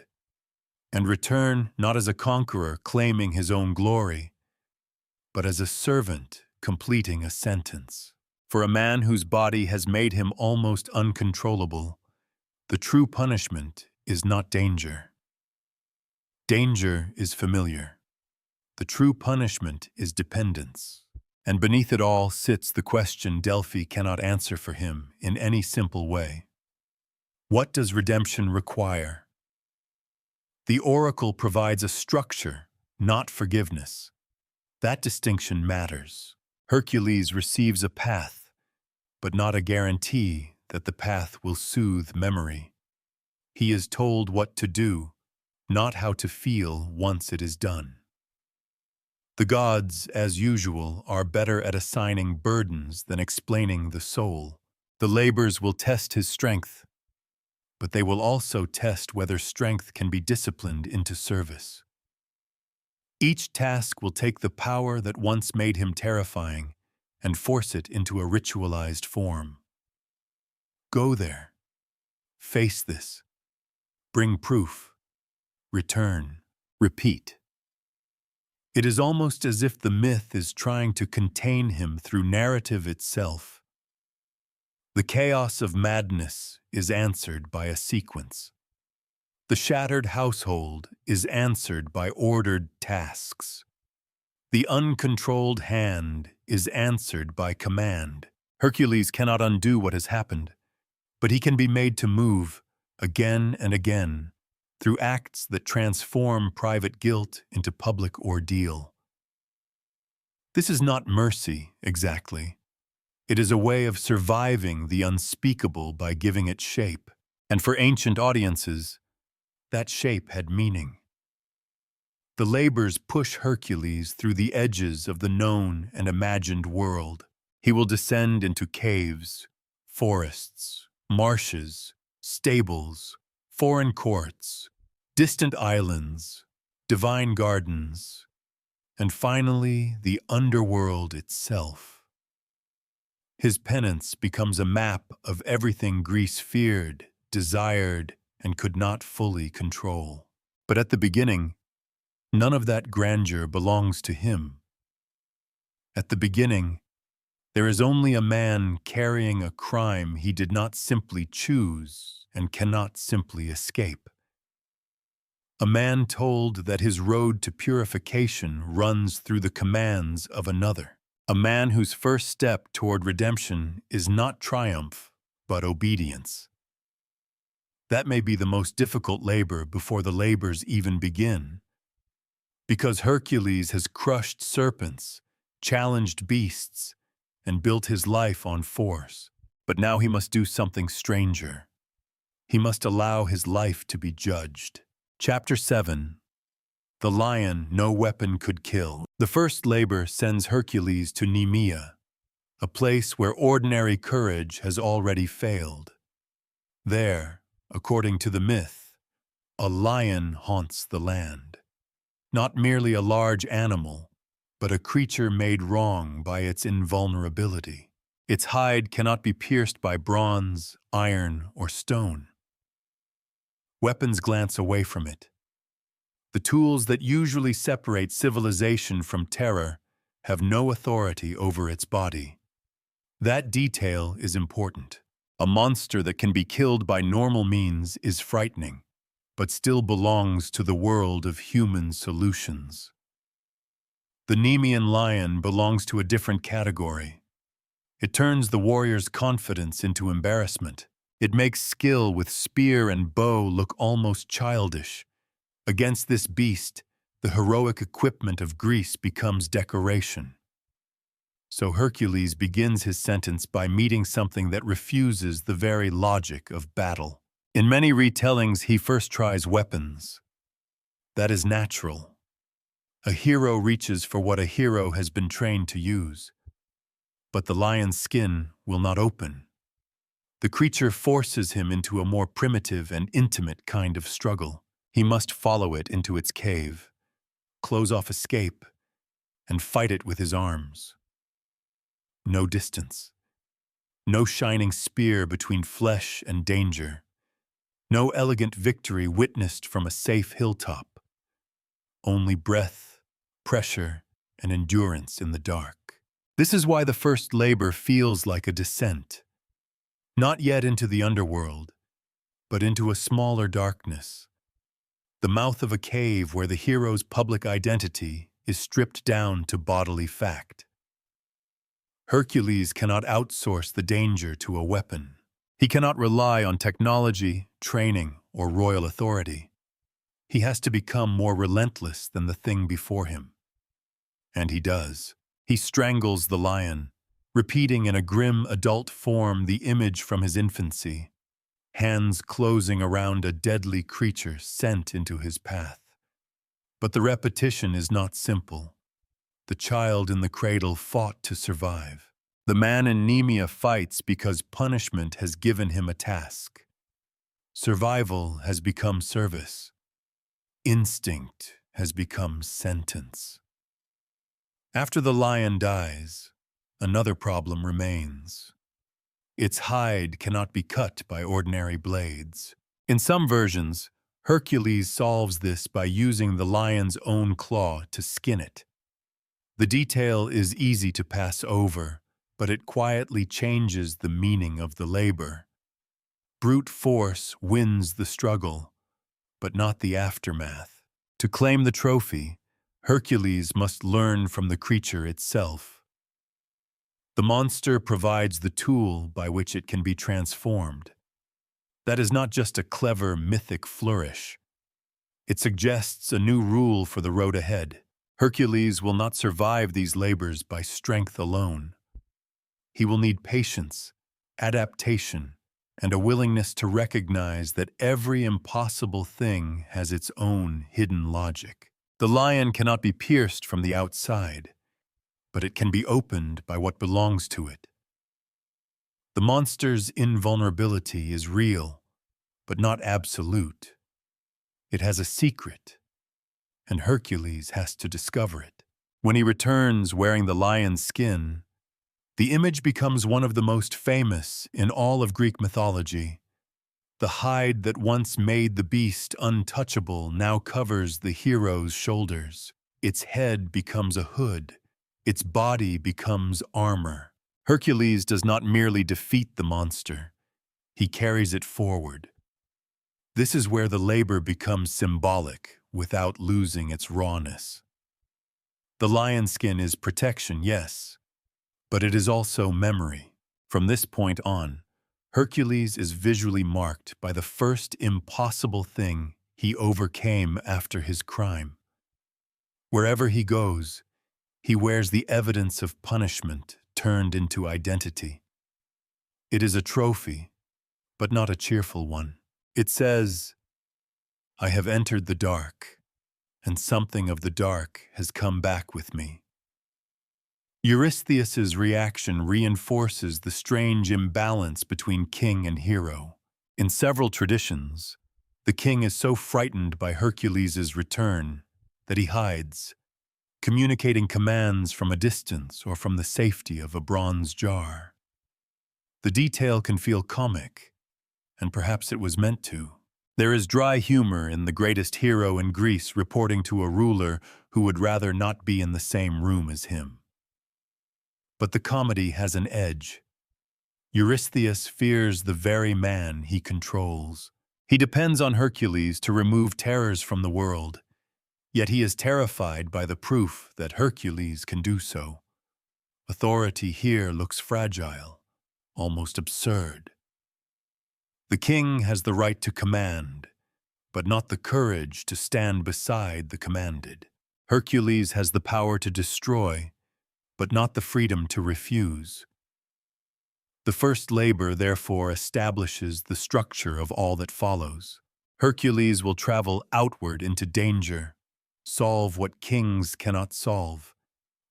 and return not as a conqueror claiming his own glory, but as a servant completing a sentence. For a man whose body has made him almost uncontrollable, the true punishment is not danger. Danger is familiar. The true punishment is dependence. And beneath it all sits the question Delphi cannot answer for him in any simple way. What does redemption require? The oracle provides a structure, not forgiveness. That distinction matters. Hercules receives a path, but not a guarantee that the path will soothe memory. He is told what to do, not how to feel once it is done. The gods, as usual, are better at assigning burdens than explaining the soul. The labors will test his strength, but they will also test whether strength can be disciplined into service. Each task will take the power that once made him terrifying and force it into a ritualized form. Go there. Face this. Bring proof. Return. Repeat. It is almost as if the myth is trying to contain him through narrative itself. The chaos of madness is answered by a sequence. The shattered household is answered by ordered tasks. The uncontrolled hand is answered by command. Hercules cannot undo what has happened, but he can be made to move again and again through acts that transform private guilt into public ordeal. This is not mercy, exactly. It is a way of surviving the unspeakable by giving it shape. And for ancient audiences, that shape had meaning. The labors push Hercules through the edges of the known and imagined world. He will descend into caves, forests, marshes, stables, foreign courts, distant islands, divine gardens, and finally the underworld itself. His penance becomes a map of everything Greece feared, desired, and could not fully control. But at the beginning, none of that grandeur belongs to him. At the beginning, there is only a man carrying a crime he did not simply choose and cannot simply escape. A man told that his road to purification runs through the commands of another. A man whose first step toward redemption is not triumph, but obedience. That may be the most difficult labor before the labors even begin. Because Hercules has crushed serpents, challenged beasts, and built his life on force. But now he must do something stranger. He must allow his life to be judged. Chapter 7. The lion no weapon could kill. The first labor sends Hercules to Nemea, a place where ordinary courage has already failed. There, according to the myth, a lion haunts the land. Not merely a large animal, but a creature made wrong by its invulnerability. Its hide cannot be pierced by bronze, iron, or stone. Weapons glance away from it. The tools that usually separate civilization from terror have no authority over its body. That detail is important. A monster that can be killed by normal means is frightening, but still belongs to the world of human solutions. The Nemean lion belongs to a different category. It turns the warrior's confidence into embarrassment. It makes skill with spear and bow look almost childish. Against this beast, the heroic equipment of Greece becomes decoration. So Hercules begins his sentence by meeting something that refuses the very logic of battle. In many retellings, he first tries weapons. That is natural. A hero reaches for what a hero has been trained to use. But the lion's skin will not open. The creature forces him into a more primitive and intimate kind of struggle. He must follow it into its cave, close off escape, and fight it with his arms. No distance. No shining spear between flesh and danger. No elegant victory witnessed from a safe hilltop. Only breath, pressure, and endurance in the dark. This is why the first labor feels like a descent. Not yet into the underworld, but into a smaller darkness. The mouth of a cave where the hero's public identity is stripped down to bodily fact. Hercules cannot outsource the danger to a weapon. He cannot rely on technology, training, or royal authority. He has to become more relentless than the thing before him. And he does. He strangles the lion, repeating in a grim adult form the image from his infancy, hands closing around a deadly creature sent into his path. But the repetition is not simple. The child in the cradle fought to survive. The man in Nemea fights because punishment has given him a task. Survival has become service. Instinct has become sentence. After the lion dies, another problem remains. Its hide cannot be cut by ordinary blades. In some versions, Hercules solves this by using the lion's own claw to skin it. The detail is easy to pass over, but it quietly changes the meaning of the labor. Brute force wins the struggle, but not the aftermath. To claim the trophy, Hercules must learn from the creature itself. The monster provides the tool by which it can be transformed. That is not just a clever mythic flourish. It suggests a new rule for the road ahead. Hercules will not survive these labors by strength alone. He will need patience, adaptation, and a willingness to recognize that every impossible thing has its own hidden logic. The lion cannot be pierced from the outside, but it can be opened by what belongs to it. The monster's invulnerability is real, but not absolute. It has a secret, and Hercules has to discover it. When he returns wearing the lion's skin, the image becomes one of the most famous in all of Greek mythology. The hide that once made the beast untouchable now covers the hero's shoulders. Its head becomes a hood. Its body becomes armor. Hercules does not merely defeat the monster. He carries it forward. This is where the labor becomes symbolic without losing its rawness. The lion skin is protection, yes, but it is also memory. From this point on, Hercules is visually marked by the first impossible thing he overcame after his crime. Wherever he goes, he wears the evidence of punishment turned into identity. It is a trophy, but not a cheerful one. It says, "I have entered the dark, and something of the dark has come back with me. Eurystheus's reaction reinforces the strange imbalance between king and hero. In several traditions, the king is so frightened by Hercules' return that he hides, communicating commands from a distance or from the safety of a bronze jar. The detail can feel comic, and perhaps it was meant to. There is dry humor in the greatest hero in Greece reporting to a ruler who would rather not be in the same room as him. But the comedy has an edge. Eurystheus fears the very man he controls. He depends on Hercules to remove terrors from the world, yet he is terrified by the proof that Hercules can do so. Authority here looks fragile, almost absurd. The king has the right to command, but not the courage to stand beside the commanded. Hercules has the power to destroy, but not the freedom to refuse. The first labor, therefore, establishes the structure of all that follows. Hercules will travel outward into danger, solve what kings cannot solve,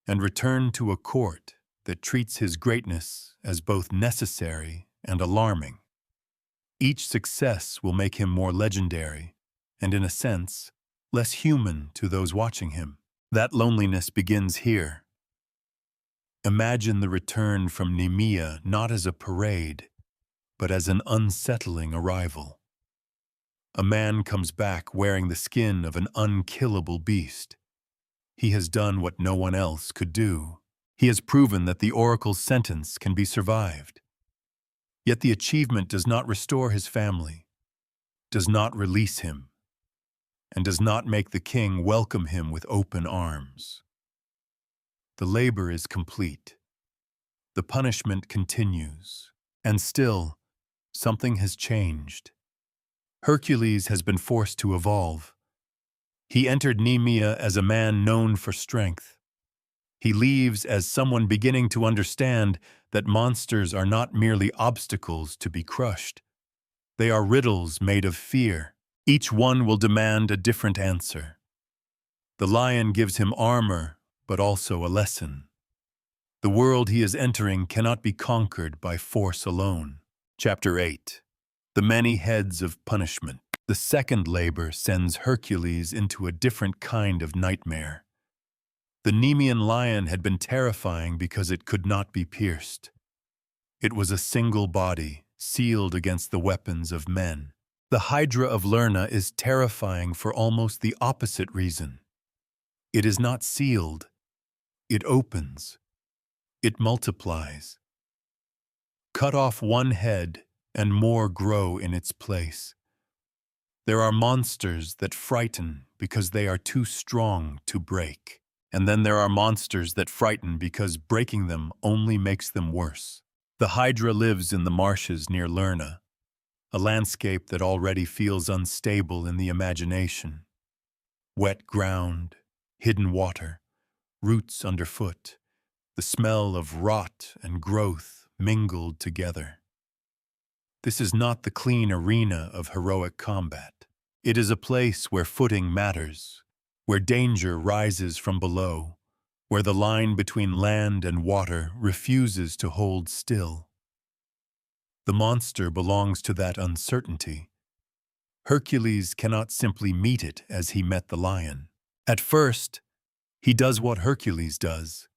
and return to a court that treats his greatness as both necessary and alarming. Each success will make him more legendary, and in a sense, less human to those watching him. That loneliness begins here. Imagine the return from Nemea not as a parade, but as an unsettling arrival. A man comes back wearing the skin of an unkillable beast. He has done what no one else could do. He has proven that the oracle's sentence can be survived. Yet the achievement does not restore his family, does not release him, and does not make the king welcome him with open arms. The labor is complete. The punishment continues. And still, something has changed. Hercules has been forced to evolve. He entered Nemea as a man known for strength. He leaves as someone beginning to understand that monsters are not merely obstacles to be crushed. They are riddles made of fear. Each one will demand a different answer. The lion gives him armor, but also a lesson. The world he is entering cannot be conquered by force alone. Chapter 8. The many heads of punishment. The second labor sends Hercules into a different kind of nightmare. The Nemean lion had been terrifying because it could not be pierced. It was a single body, sealed against the weapons of men. The Hydra of Lerna is terrifying for almost the opposite reason. It is not sealed. It opens. It multiplies. Cut off one head, and more grow in its place. There are monsters that frighten because they are too strong to break. And then there are monsters that frighten because breaking them only makes them worse. The Hydra lives in the marshes near Lerna, a landscape that already feels unstable in the imagination. Wet ground, hidden water, roots underfoot, the smell of rot and growth mingled together. This is not the clean arena of heroic combat. It is a place where footing matters, where danger rises from below, where the line between land and water refuses to hold still. The monster belongs to that uncertainty. Hercules cannot simply meet it as he met the lion. At first, he does what Hercules does.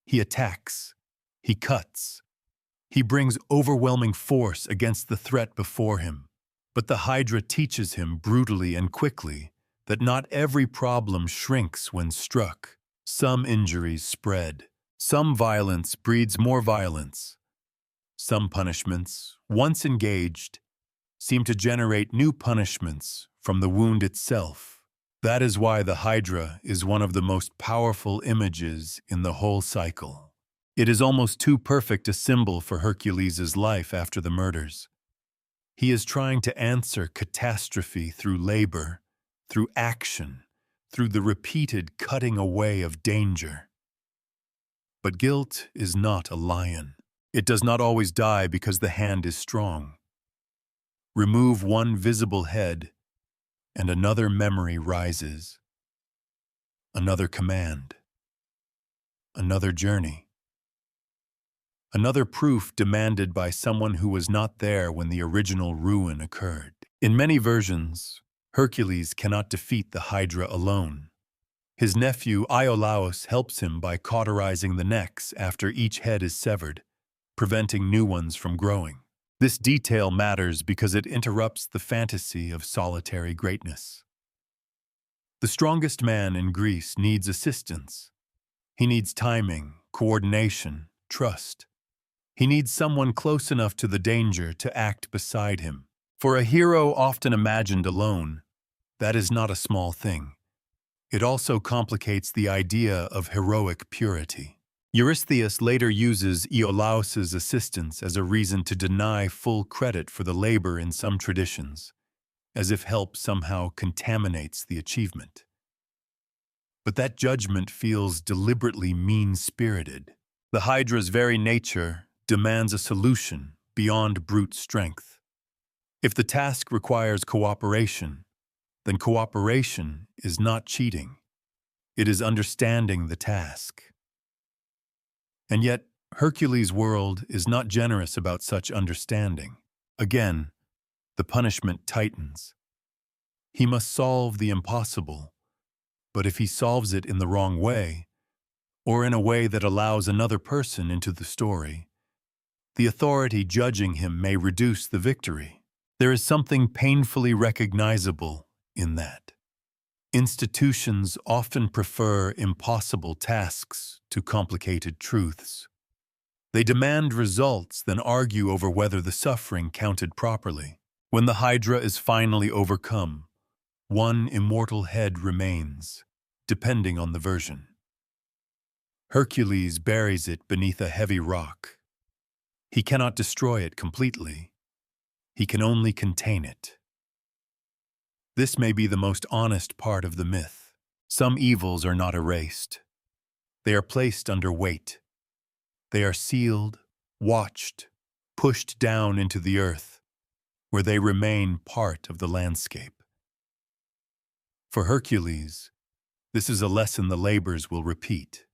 He attacks. He cuts. He brings overwhelming force against the threat before him. But the Hydra teaches him brutally and quickly that not every problem shrinks when struck. Some injuries spread. Some violence breeds more violence. Some punishments, once engaged, seem to generate new punishments from the wound itself. That is why the Hydra is one of the most powerful images in the whole cycle. It is almost too perfect a symbol for Hercules' life after the murders. He is trying to answer catastrophe through labor, through action, through the repeated cutting away of danger. But guilt is not a lion. It does not always die because the hand is strong. Remove one visible head, and another memory rises. Another command. Another journey. Another proof demanded by someone who was not there when the original ruin occurred. In many versions, Hercules cannot defeat the Hydra alone. His nephew Iolaus helps him by cauterizing the necks after each head is severed, preventing new ones from growing. This detail matters because it interrupts the fantasy of solitary greatness. The strongest man in Greece needs assistance. He needs timing, coordination, trust. He needs someone close enough to the danger to act beside him. For a hero often imagined alone, that is not a small thing. It also complicates the idea of heroic purity. Eurystheus later uses Iolaus's assistance as a reason to deny full credit for the labor in some traditions, as if help somehow contaminates the achievement. But that judgment feels deliberately mean-spirited. The Hydra's very nature demands a solution beyond brute strength. If the task requires cooperation, then cooperation is not cheating. It is understanding the task. And yet, Hercules' world is not generous about such understanding. Again, the punishment tightens. He must solve the impossible, but if he solves it in the wrong way, or in a way that allows another person into the story, the authority judging him may reduce the victory. There is something painfully recognizable in that. Institutions often prefer impossible tasks to complicated truths. They demand results, then argue over whether the suffering counted properly. When the Hydra is finally overcome, one immortal head remains, depending on the version. Hercules buries it beneath a heavy rock. He cannot destroy it completely. He can only contain it. This may be the most honest part of the myth. Some evils are not erased. They are placed under weight. They are sealed, watched, pushed down into the earth, where they remain part of the landscape. For Hercules, this is a lesson the labors will repeat.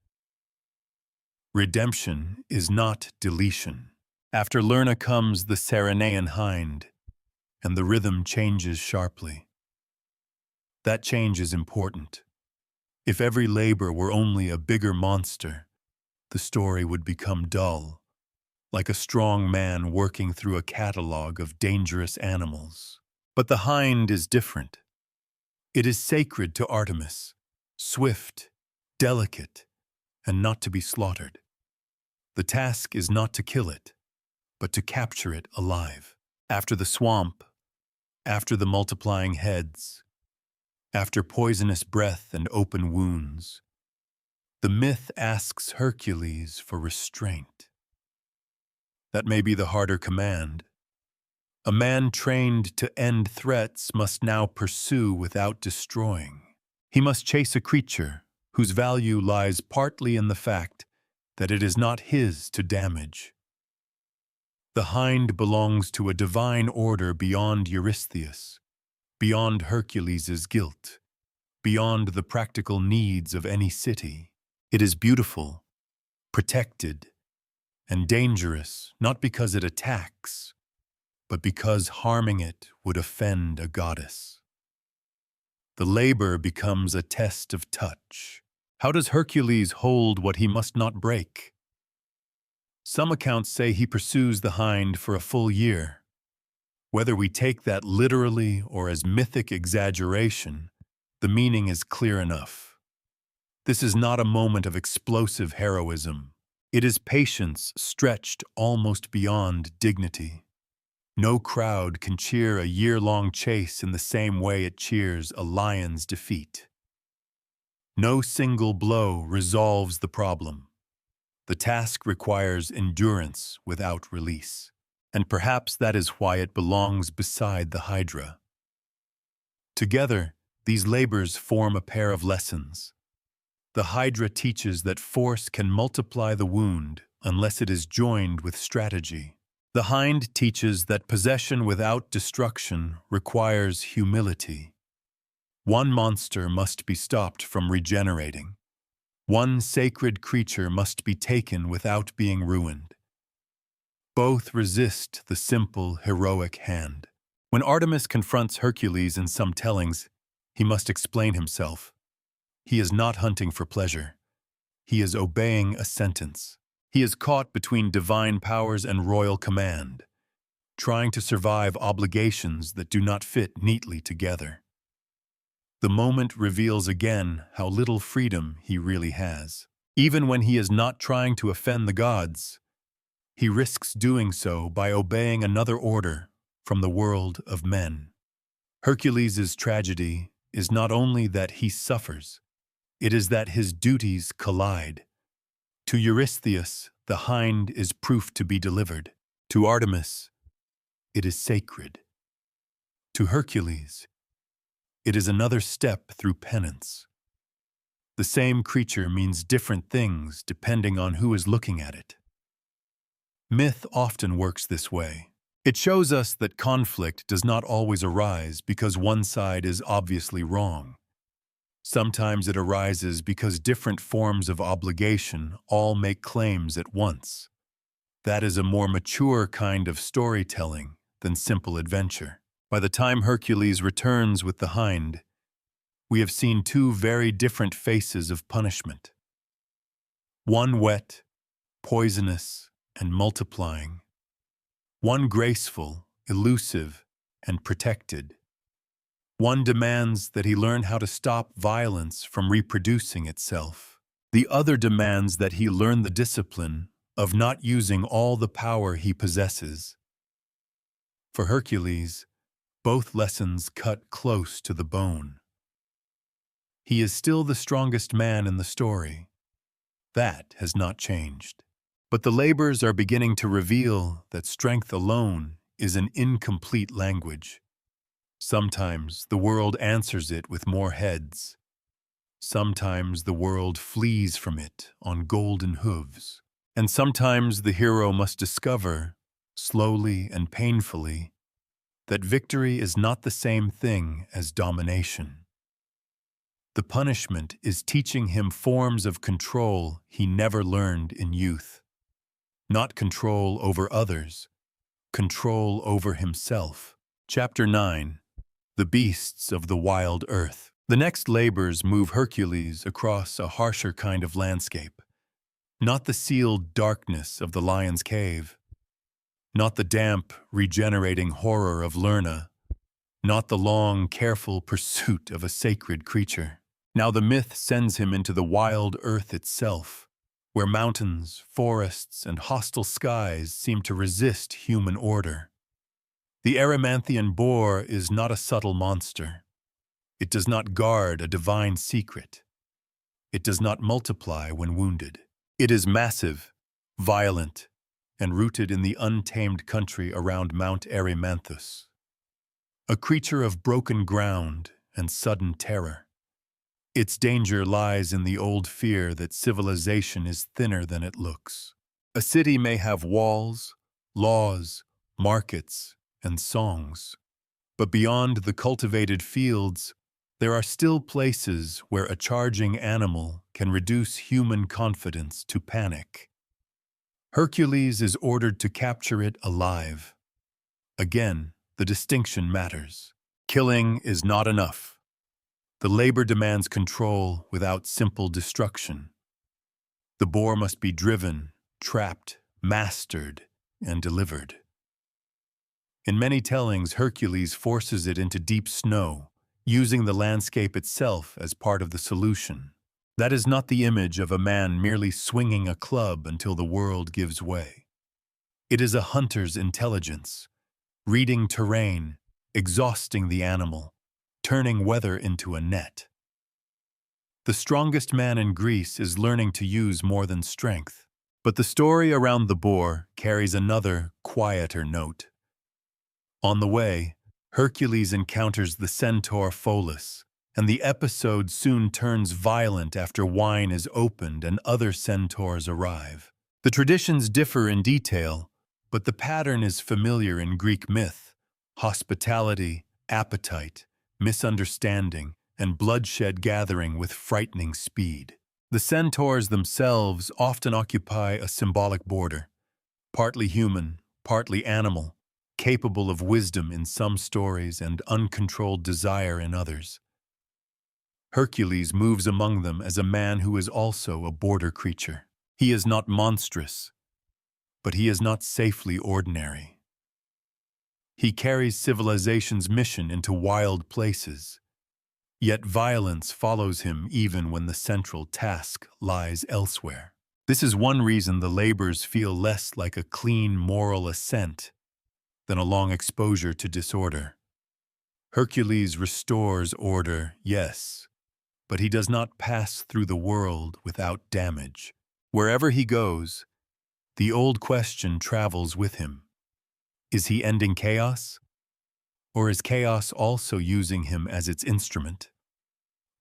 Redemption is not deletion. After Lerna comes the Nemean hind, and the rhythm changes sharply. That change is important. If every labor were only a bigger monster, the story would become dull, like a strong man working through a catalog of dangerous animals. But the hind is different. It is sacred to Artemis, swift, delicate, and not to be slaughtered. The task is not to kill it, but to capture it alive. After the swamp, after the multiplying heads, after poisonous breath and open wounds, the myth asks Hercules for restraint. That may be the harder command. A man trained to end threats must now pursue without destroying. He must chase a creature whose value lies partly in the fact that it is not his to damage. The hind belongs to a divine order beyond Eurystheus, beyond Hercules' guilt, beyond the practical needs of any city. It is beautiful, protected, and dangerous, not because it attacks, but because harming it would offend a goddess. The labor becomes a test of touch. How does Hercules hold what he must not break? Some accounts say he pursues the hind for a full year. Whether we take that literally or as mythic exaggeration, the meaning is clear enough. This is not a moment of explosive heroism. It is patience stretched almost beyond dignity. No crowd can cheer a year-long chase in the same way it cheers a lion's defeat. No single blow resolves the problem. The task requires endurance without release. And perhaps that is why it belongs beside the Hydra. Together, these labors form a pair of lessons. The Hydra teaches that force can multiply the wound unless it is joined with strategy. The hind teaches that possession without destruction requires humility. One monster must be stopped from regenerating. One sacred creature must be taken without being ruined. Both resist the simple, heroic hand. When Artemis confronts Hercules in some tellings, he must explain himself. He is not hunting for pleasure. He is obeying a sentence. He is caught between divine powers and royal command, trying to survive obligations that do not fit neatly together. The moment reveals again how little freedom he really has. Even when he is not trying to offend the gods, he risks doing so by obeying another order from the world of men. Hercules' tragedy is not only that he suffers, it is that his duties collide. To Eurystheus, the hind is proof to be delivered. To Artemis, it is sacred. To Hercules, it is another step through penance. The same creature means different things depending on who is looking at it. Myth often works this way. It shows us that conflict does not always arise because one side is obviously wrong. Sometimes it arises because different forms of obligation all make claims at once. That is a more mature kind of storytelling than simple adventure. By the time Hercules returns with the hind, we have seen two very different faces of punishment. One wet, poisonous, and multiplying. One graceful, elusive, and protected. One demands that he learn how to stop violence from reproducing itself. The other demands that he learn the discipline of not using all the power he possesses. For Hercules, both lessons cut close to the bone. He is still the strongest man in the story. That has not changed. But the labors are beginning to reveal that strength alone is an incomplete language. Sometimes the world answers it with more heads. Sometimes the world flees from it on golden hooves. And sometimes the hero must discover, slowly and painfully, that victory is not the same thing as domination. The punishment is teaching him forms of control he never learned in youth. Not control over others, control over himself. Chapter 9. The Beasts of the Wild Earth. The next labors move Hercules across a harsher kind of landscape. Not the sealed darkness of the lion's cave. Not the damp, regenerating horror of Lerna. Not the long, careful pursuit of a sacred creature. Now the myth sends him into the wild earth itself, where mountains, forests, and hostile skies seem to resist human order. The Erymanthian boar is not a subtle monster. It does not guard a divine secret. It does not multiply when wounded. It is massive, violent, and rooted in the untamed country around Mount Erymanthus. A creature of broken ground and sudden terror. Its danger lies in the old fear that civilization is thinner than it looks. A city may have walls, laws, markets, and songs. But beyond the cultivated fields, there are still places where a charging animal can reduce human confidence to panic. Hercules is ordered to capture it alive. Again, the distinction matters. Killing is not enough. The labor demands control without simple destruction. The boar must be driven, trapped, mastered, and delivered. In many tellings, Hercules forces it into deep snow, using the landscape itself as part of the solution. That is not the image of a man merely swinging a club until the world gives way. It is a hunter's intelligence, reading terrain, exhausting the animal, turning weather into a net. The strongest man in Greece is learning to use more than strength. But the story around the boar carries another, quieter note. On the way, Hercules encounters the centaur Pholus, and the episode soon turns violent after wine is opened and other centaurs arrive. The traditions differ in detail, but the pattern is familiar in Greek myth: hospitality, appetite, misunderstanding, and bloodshed gathering with frightening speed. The centaurs themselves often occupy a symbolic border, partly human, partly animal, capable of wisdom in some stories and uncontrolled desire in others. Hercules moves among them as a man who is also a border creature. He is not monstrous, but he is not safely ordinary. He carries civilization's mission into wild places, yet violence follows him even when the central task lies elsewhere. This is one reason the labors feel less like a clean moral ascent than a long exposure to disorder. Hercules restores order, yes, but he does not pass through the world without damage. Wherever he goes, the old question travels with him. Is he ending chaos? Or is chaos also using him as its instrument?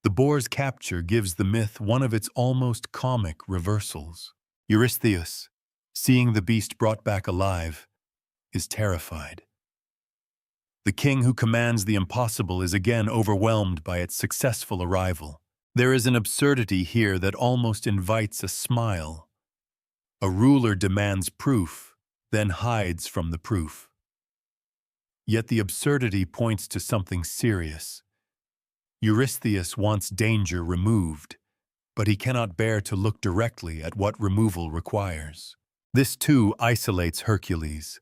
The boar's capture gives the myth one of its almost comic reversals. Eurystheus, seeing the beast brought back alive, is terrified. The king who commands the impossible is again overwhelmed by its successful arrival. There is an absurdity here that almost invites a smile. A ruler demands proof, then hides from the proof. Yet the absurdity points to something serious. Eurystheus wants danger removed, but he cannot bear to look directly at what removal requires. This too isolates Hercules.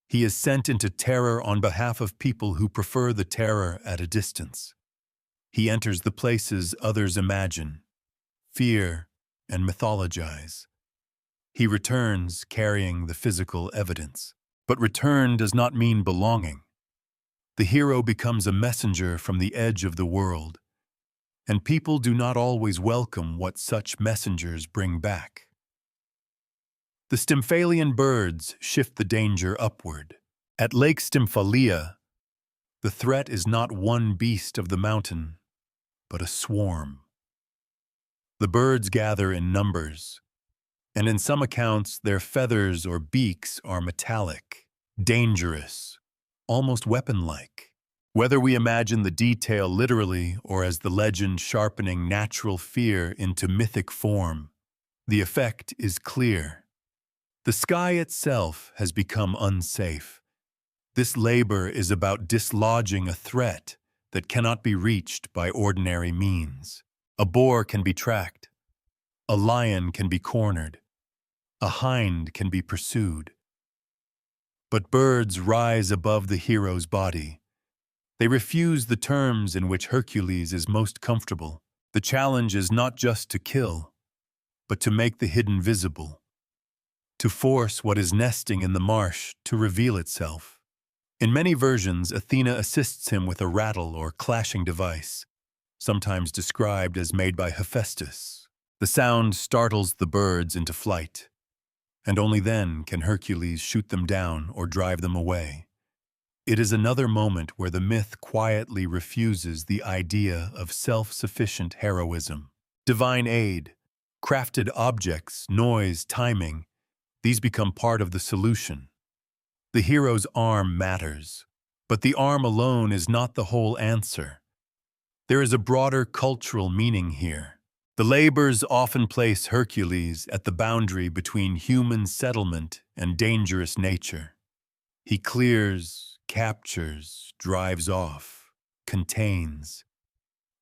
He is sent into terror on behalf of people who prefer the terror at a distance. He enters the places others imagine, fear, and mythologize. He returns carrying the physical evidence. But return does not mean belonging. The hero becomes a messenger from the edge of the world, and people do not always welcome what such messengers bring back. The Stymphalian birds shift the danger upward. At Lake Stymphalia, the threat is not one beast of the mountain, but a swarm. The birds gather in numbers, and in some accounts their feathers or beaks are metallic, dangerous, almost weapon-like. Whether we imagine the detail literally or as the legend sharpening natural fear into mythic form, the effect is clear. The sky itself has become unsafe. This labor is about dislodging a threat that cannot be reached by ordinary means. A boar can be tracked. A lion can be cornered. A hind can be pursued. But birds rise above the hero's body. They refuse the terms in which Hercules is most comfortable. The challenge is not just to kill, but to make the hidden visible, to force what is nesting in the marsh to reveal itself. In many versions, Athena assists him with a rattle or clashing device, sometimes described as made by Hephaestus. The sound startles the birds into flight, and only then can Hercules shoot them down or drive them away. It is another moment where the myth quietly refuses the idea of self-sufficient heroism. Divine aid, crafted objects, noise, timing, these become part of the solution. The hero's arm matters, but the arm alone is not the whole answer. There is a broader cultural meaning here. The labors often place Hercules at the boundary between human settlement and dangerous nature. He clears, captures, drives off, contains.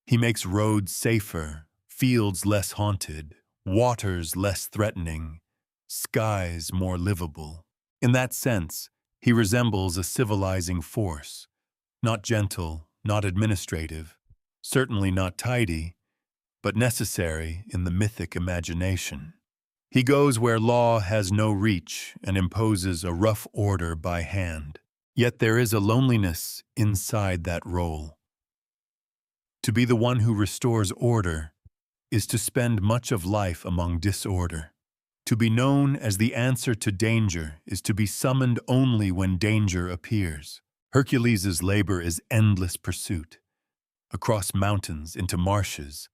He makes roads safer, fields less haunted, waters less threatening, skies more livable. In that sense, he resembles a civilizing force, not gentle, not administrative, certainly not tidy, but necessary in the mythic imagination. He goes where law has no reach and imposes a rough order by hand. Yet there is a loneliness inside that role. To be the one who restores order is to spend much of life among disorder. To be known as the answer to danger is to be summoned only when danger appears. Hercules' labor is endless pursuit, across mountains into marshes,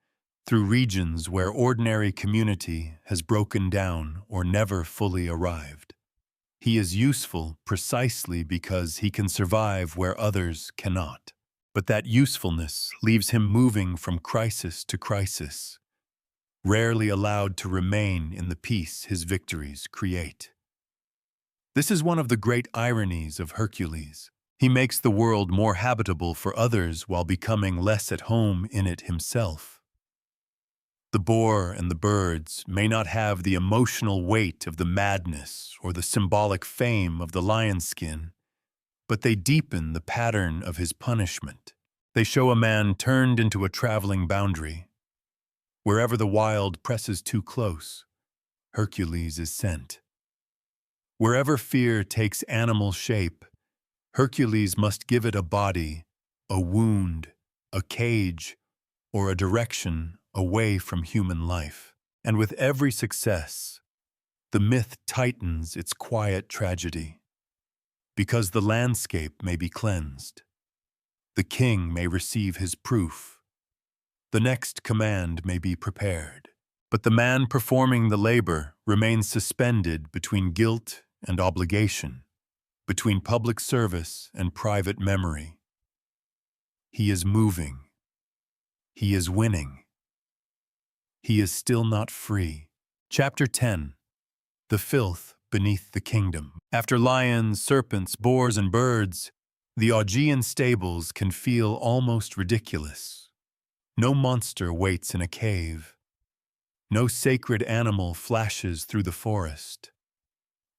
through regions where ordinary community has broken down or never fully arrived. He is useful precisely because he can survive where others cannot. But that usefulness leaves him moving from crisis to crisis, rarely allowed to remain in the peace his victories create. This is one of the great ironies of Hercules. He makes the world more habitable for others while becoming less at home in it himself. The boar and the birds may not have the emotional weight of the madness or the symbolic fame of the lion skin, but they deepen the pattern of his punishment. They show a man turned into a traveling boundary. Wherever the wild presses too close, Hercules is sent. Wherever fear takes animal shape, Hercules must give it a body, a wound, a cage, or a direction away from human life. And with every success, the myth tightens its quiet tragedy. Because the landscape may be cleansed, the king may receive his proof, the next command may be prepared, but the man performing the labor remains suspended between guilt and obligation, between public service and private memory. He is moving. He is winning. He is still not free. Chapter 10. The Filth Beneath the Kingdom. After lions, serpents, boars, and birds, the Augean Stables can feel almost ridiculous. No monster waits in a cave. No sacred animal flashes through the forest.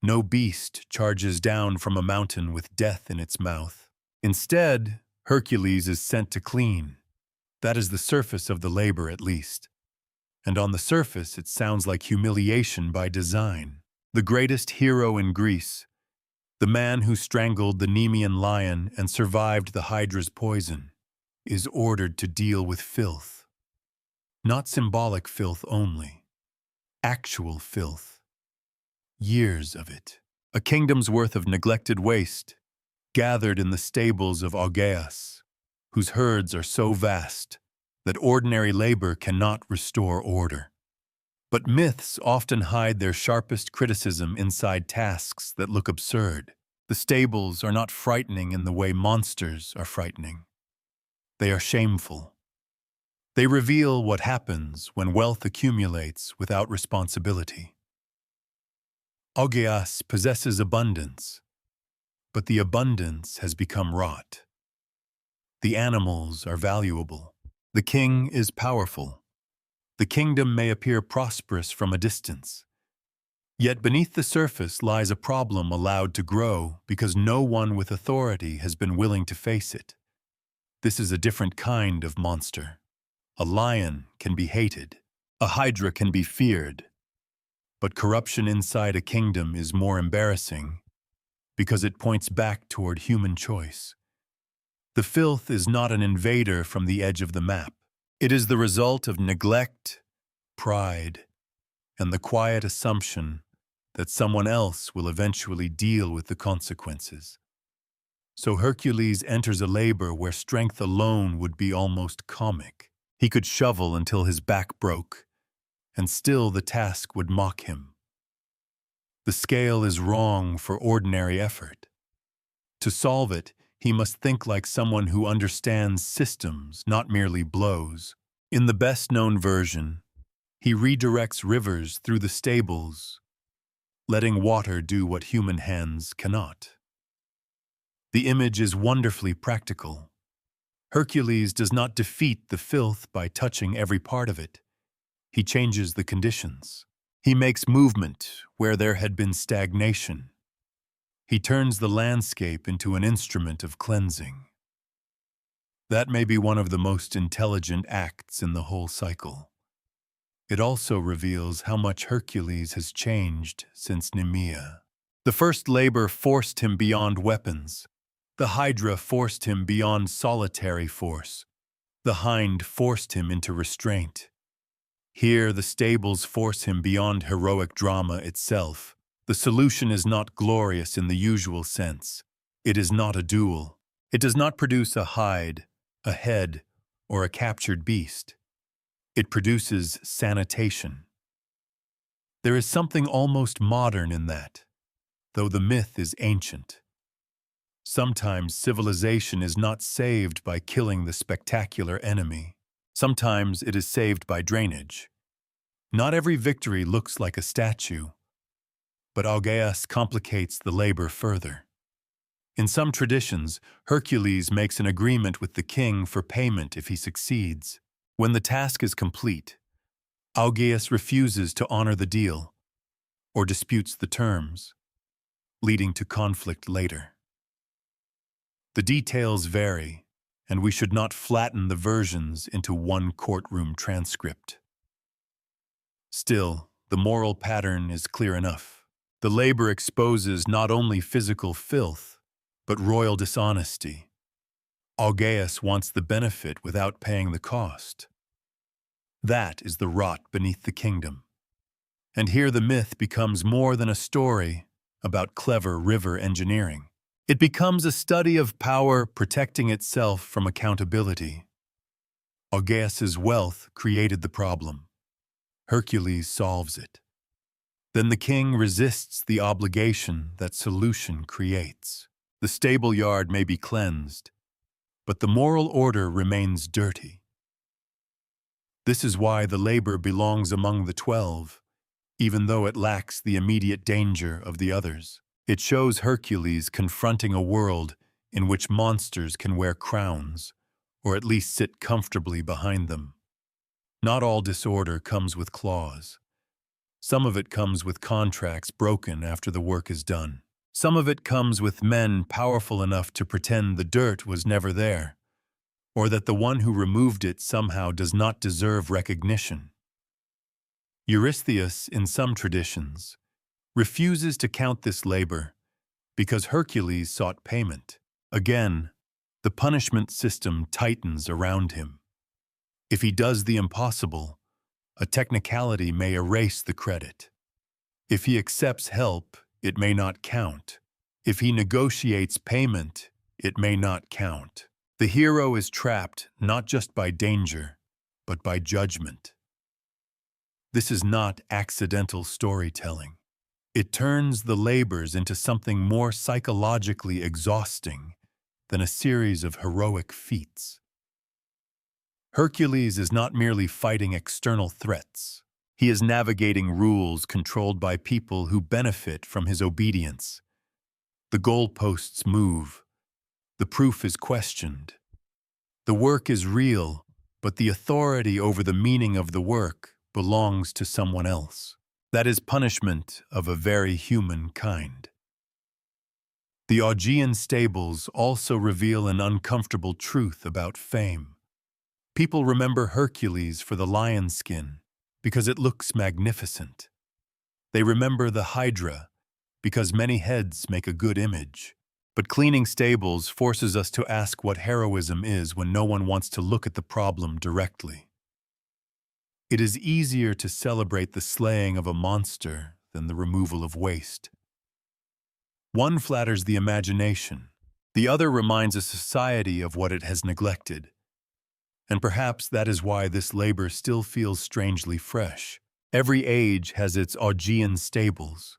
No beast charges down from a mountain with death in its mouth. Instead, Hercules is sent to clean. That is the surface of the labor, at least. And on the surface, it sounds like humiliation by design. The greatest hero in Greece, the man who strangled the Nemean lion and survived the Hydra's poison, is ordered to deal with filth. Not symbolic filth only. Actual filth. Years of it. A kingdom's worth of neglected waste, gathered in the stables of Augeas, whose herds are so vast that ordinary labor cannot restore order. But myths often hide their sharpest criticism inside tasks that look absurd. The stables are not frightening in the way monsters are frightening. They are shameful. They reveal what happens when wealth accumulates without responsibility. Augeas possesses abundance, but the abundance has become rot. The animals are valuable. The king is powerful. The kingdom may appear prosperous from a distance. Yet beneath the surface lies a problem allowed to grow because no one with authority has been willing to face it. This is a different kind of monster. A lion can be hated. A hydra can be feared. But corruption inside a kingdom is more embarrassing because it points back toward human choice. The filth is not an invader from the edge of the map. It is the result of neglect, pride, and the quiet assumption that someone else will eventually deal with the consequences. So Hercules enters a labor where strength alone would be almost comic. He could shovel until his back broke, and still the task would mock him. The scale is wrong for ordinary effort. To solve it, he must think like someone who understands systems, not merely blows. In the best-known version, he redirects rivers through the stables, letting water do what human hands cannot. The image is wonderfully practical. Hercules does not defeat the filth by touching every part of it. He changes the conditions. He makes movement where there had been stagnation. He turns the landscape into an instrument of cleansing. That may be one of the most intelligent acts in the whole cycle. It also reveals how much Hercules has changed since Nemea. The first labor forced him beyond weapons. The Hydra forced him beyond solitary force. The Hind forced him into restraint. Here, the stables force him beyond heroic drama itself. The solution is not glorious in the usual sense. It is not a duel. It does not produce a hide, a head, or a captured beast. It produces sanitation. There is something almost modern in that, though the myth is ancient. Sometimes civilization is not saved by killing the spectacular enemy. Sometimes it is saved by drainage. Not every victory looks like a statue, but Augeas complicates the labor further. In some traditions, Hercules makes an agreement with the king for payment if he succeeds. When the task is complete, Augeas refuses to honor the deal or disputes the terms, leading to conflict later. The details vary, and we should not flatten the versions into one courtroom transcript. Still, the moral pattern is clear enough. The labor exposes not only physical filth, but royal dishonesty. Augeas wants the benefit without paying the cost. That is the rot beneath the kingdom. And here the myth becomes more than a story about clever river engineering. It becomes a study of power protecting itself from accountability. Augeas's wealth created the problem. Hercules solves it. Then the king resists the obligation that solution creates. The stable yard may be cleansed, but the moral order remains dirty. This is why the labor belongs among the 12, even though it lacks the immediate danger of the others. It shows Hercules confronting a world in which monsters can wear crowns, or at least sit comfortably behind them. Not all disorder comes with claws. Some of it comes with contracts broken after the work is done. Some of it comes with men powerful enough to pretend the dirt was never there, or that the one who removed it somehow does not deserve recognition. Eurystheus, in some traditions, refuses to count this labor because Hercules sought payment. Again, the punishment system tightens around him. If he does the impossible, a technicality may erase the credit. If he accepts help, it may not count. If he negotiates payment, it may not count. The hero is trapped not just by danger, but by judgment. This is not accidental storytelling. It turns the labors into something more psychologically exhausting than a series of heroic feats. Hercules is not merely fighting external threats. He is navigating rules controlled by people who benefit from his obedience. The goalposts move. The proof is questioned. The work is real, but the authority over the meaning of the work belongs to someone else. That is punishment of a very human kind. The Augean Stables also reveal an uncomfortable truth about fame. People remember Hercules for the lion skin because it looks magnificent. They remember the Hydra because many heads make a good image. But cleaning stables forces us to ask what heroism is when no one wants to look at the problem directly. It is easier to celebrate the slaying of a monster than the removal of waste. One flatters the imagination, the other reminds a society of what it has neglected. And perhaps that is why this labor still feels strangely fresh. Every age has its Augean stables,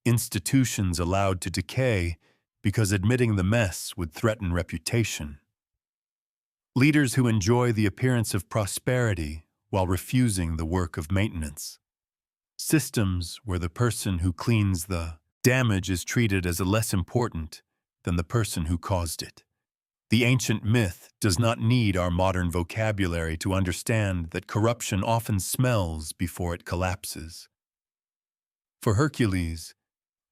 institutions allowed to decay because admitting the mess would threaten reputation. Leaders who enjoy the appearance of prosperity while refusing the work of maintenance. Systems where the person who cleans the damage is treated as less important than the person who caused it. The ancient myth does not need our modern vocabulary to understand that corruption often smells before it collapses. For Hercules,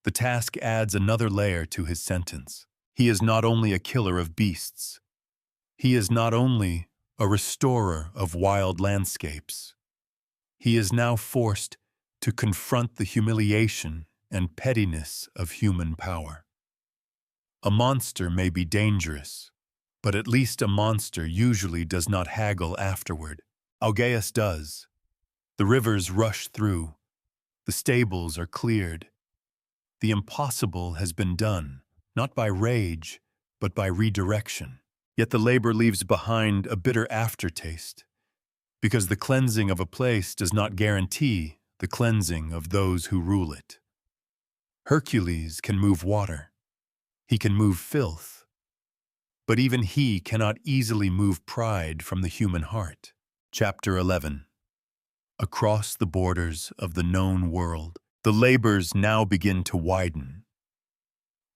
the task adds another layer to his sentence. He is not only a killer of beasts. He is not only a restorer of wild landscapes. He is now forced to confront the humiliation and pettiness of human power. A monster may be dangerous, but at least a monster usually does not haggle afterward. Augeas does. The rivers rush through. The stables are cleared. The impossible has been done, not by rage, but by redirection. Yet the labor leaves behind a bitter aftertaste, because the cleansing of a place does not guarantee the cleansing of those who rule it. Hercules can move water. He can move filth, but even he cannot easily move pride from the human heart. Chapter 11. Across the borders of the known world, the labors now begin to widen.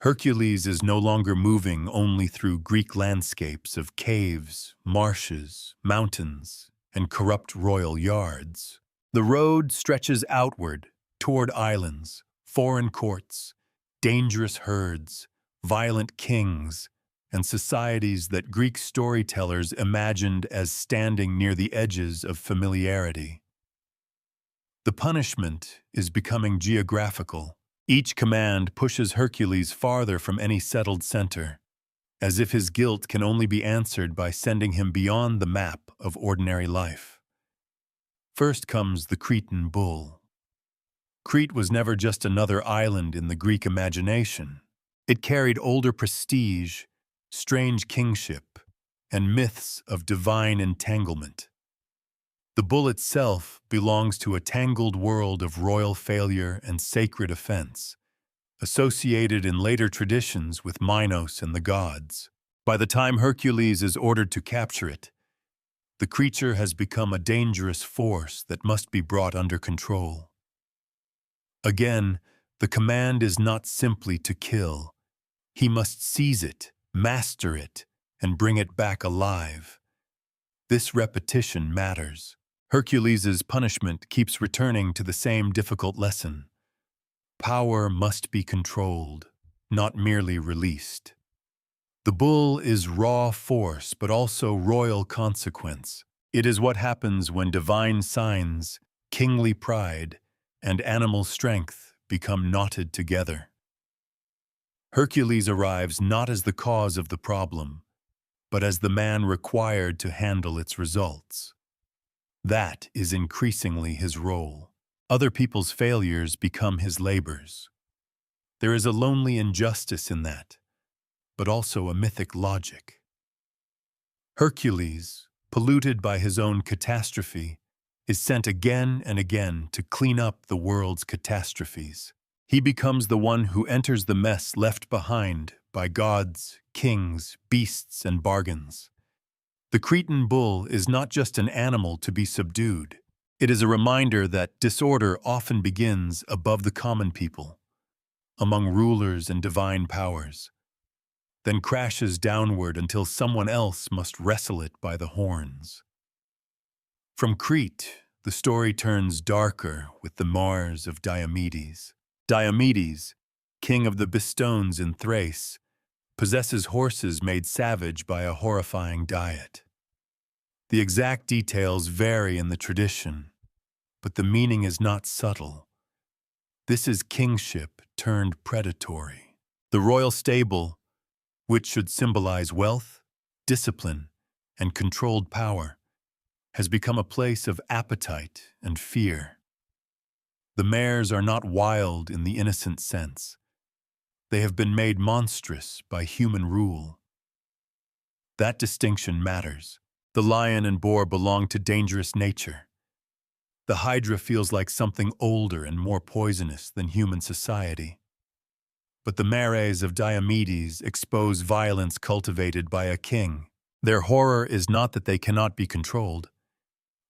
Hercules is no longer moving only through Greek landscapes of caves, marshes, mountains, and corrupt royal yards. The road stretches outward toward islands, foreign courts, dangerous herds, violent kings, and societies that Greek storytellers imagined as standing near the edges of familiarity. The punishment is becoming geographical. Each command pushes Hercules farther from any settled center, as if his guilt can only be answered by sending him beyond the map of ordinary life. First comes the Cretan bull. Crete was never just another island in the Greek imagination. It carried older prestige, strange kingship, and myths of divine entanglement. The bull itself belongs to a tangled world of royal failure and sacred offense, associated in later traditions with Minos and the gods. By the time Hercules is ordered to capture it, the creature has become a dangerous force that must be brought under control. Again, the command is not simply to kill. He must seize it, master it, and bring it back alive. This repetition matters. Hercules' punishment keeps returning to the same difficult lesson. Power must be controlled, not merely released. The bull is raw force, but also royal consequence. It is what happens when divine signs, kingly pride, and animal strength become knotted together. Hercules arrives not as the cause of the problem, but as the man required to handle its results. That is increasingly his role. Other people's failures become his labors. There is a lonely injustice in that, but also a mythic logic. Hercules, polluted by his own catastrophe, is sent again and again to clean up the world's catastrophes. He becomes the one who enters the mess left behind by gods, kings, beasts, and bargains. The Cretan bull is not just an animal to be subdued. It is a reminder that disorder often begins above the common people, among rulers and divine powers, then crashes downward until someone else must wrestle it by the horns. From Crete, the story turns darker with the Mars of Diomedes. Diomedes, king of the Bistones in Thrace, possesses horses made savage by a horrifying diet. The exact details vary in the tradition, but the meaning is not subtle. This is kingship turned predatory. The royal stable, which should symbolize wealth, discipline, and controlled power, has become a place of appetite and fear. The mares are not wild in the innocent sense. They have been made monstrous by human rule. That distinction matters. The lion and boar belong to dangerous nature. The Hydra feels like something older and more poisonous than human society. But the mares of Diomedes expose violence cultivated by a king. Their horror is not that they cannot be controlled.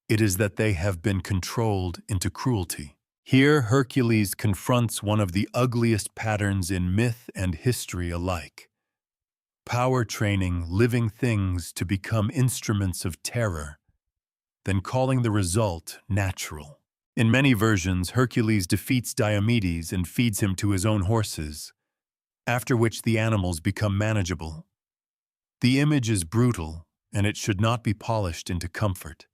It is that they have been controlled into cruelty. Here, Hercules confronts one of the ugliest patterns in myth and history alike. Power training living things to become instruments of terror, then calling the result natural. In many versions, Hercules defeats Diomedes and feeds him to his own horses, after which the animals become manageable. The image is brutal, and it should not be polished into comfort.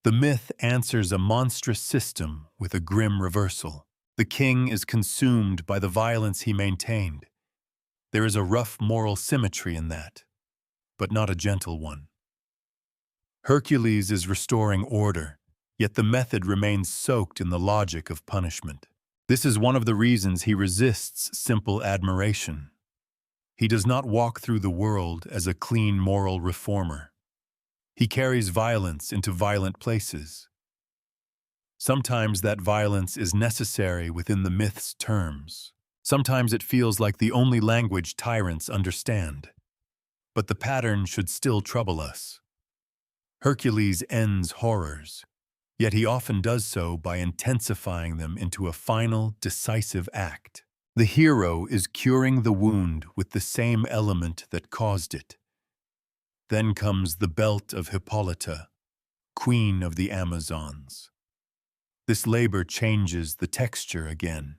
The myth answers a monstrous system with a grim reversal. The king is consumed by the violence he maintained. There is a rough moral symmetry in that, but not a gentle one. Hercules is restoring order, yet the method remains soaked in the logic of punishment. This is one of the reasons he resists simple admiration. He does not walk through the world as a clean moral reformer. He carries violence into violent places. Sometimes that violence is necessary within the myth's terms. Sometimes it feels like the only language tyrants understand. But the pattern should still trouble us. Hercules ends horrors, yet he often does so by intensifying them into a final, decisive act. The hero is curing the wound with the same element that caused it. Then comes the belt of Hippolyta, queen of the Amazons. This labor changes the texture again.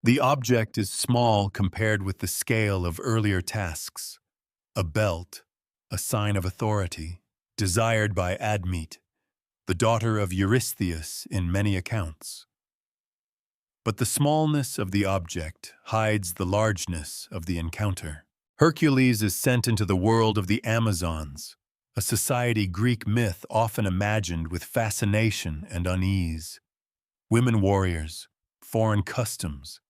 The object is small compared with the scale of earlier tasks. A belt, a sign of authority, desired by Admete, the daughter of Eurystheus in many accounts. But the smallness of the object hides the largeness of the encounter. Hercules is sent into the world of the Amazons, a society Greek myth often imagined with fascination and unease. Women warriors, foreign customs,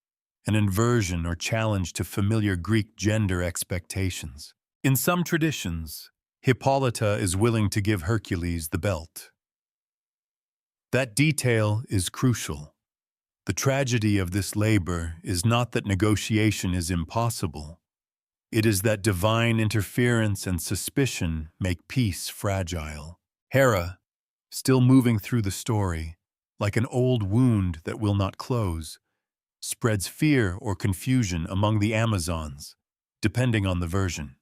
an inversion or challenge to familiar Greek gender expectations. In some traditions, Hippolyta is willing to give Hercules the belt. That detail is crucial. The tragedy of this labor is not that negotiation is impossible. It is that divine interference and suspicion make peace fragile. Hera, still moving through the story, like an old wound that will not close, spreads fear or confusion among the Amazons, depending on the version.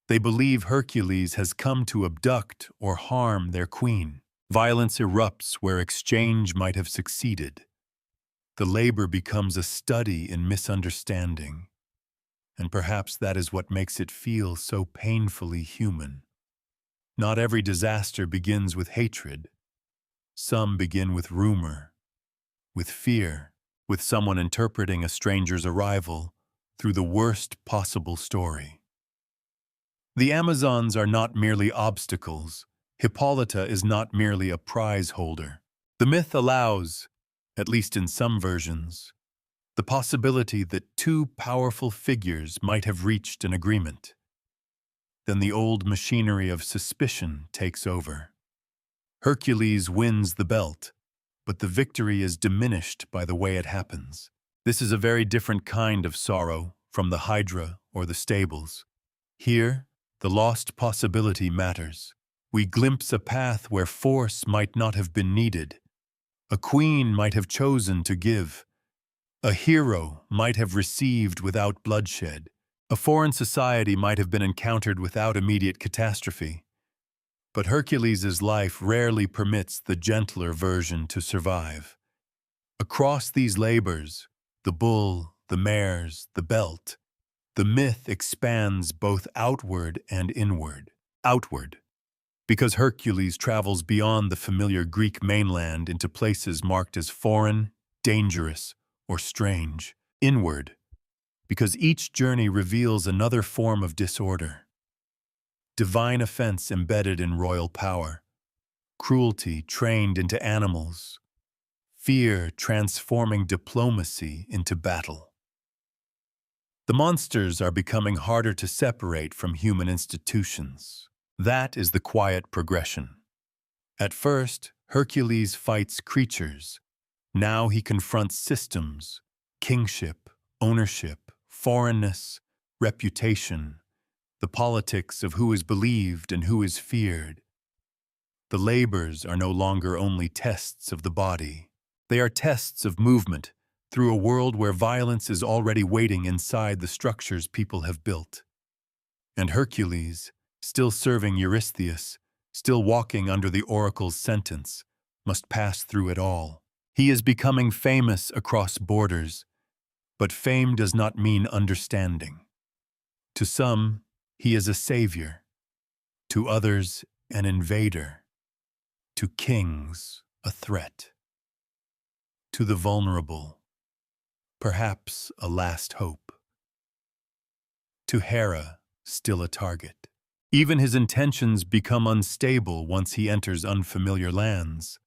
They believe Hercules has come to abduct or harm their queen. Violence erupts where exchange might have succeeded. The labor becomes a study in misunderstanding, and perhaps that is what makes it feel so painfully human. Not every disaster begins with hatred. Some begin with rumor, with fear, with someone interpreting a stranger's arrival through the worst possible story. The Amazons are not merely obstacles. Hippolyta is not merely a prize holder. The myth allows, at least in some versions, the possibility that two powerful figures might have reached an agreement. Then the old machinery of suspicion takes over. Hercules wins the belt, but the victory is diminished by the way it happens. This is a very different kind of sorrow from the Hydra or the Stables. Here, the lost possibility matters. We glimpse a path where force might not have been needed. A queen might have chosen to give. A hero might have received without bloodshed. A foreign society might have been encountered without immediate catastrophe. But Hercules' life rarely permits the gentler version to survive. Across these labors, the bull, the mares, the belt, the myth expands both outward and inward. Outward, because Hercules travels beyond the familiar Greek mainland into places marked as foreign, dangerous, or strange. Inward, because each journey reveals another form of disorder. Divine offense embedded in royal power, cruelty trained into animals, fear transforming diplomacy into battle. The monsters are becoming harder to separate from human institutions. That is the quiet progression. At first, Hercules fights creatures. Now he confronts systems, kingship, ownership, foreignness, reputation, the politics of who is believed and who is feared. The labors are no longer only tests of the body. They are tests of movement through a world where violence is already waiting inside the structures people have built. And Hercules, still serving Eurystheus, still walking under the oracle's sentence, must pass through it all. He is becoming famous across borders, but fame does not mean understanding. To some, he is a savior. To others, an invader. To kings, a threat. To the vulnerable, perhaps a last hope. To Hera, still a target. Even his intentions become unstable once he enters unfamiliar lands,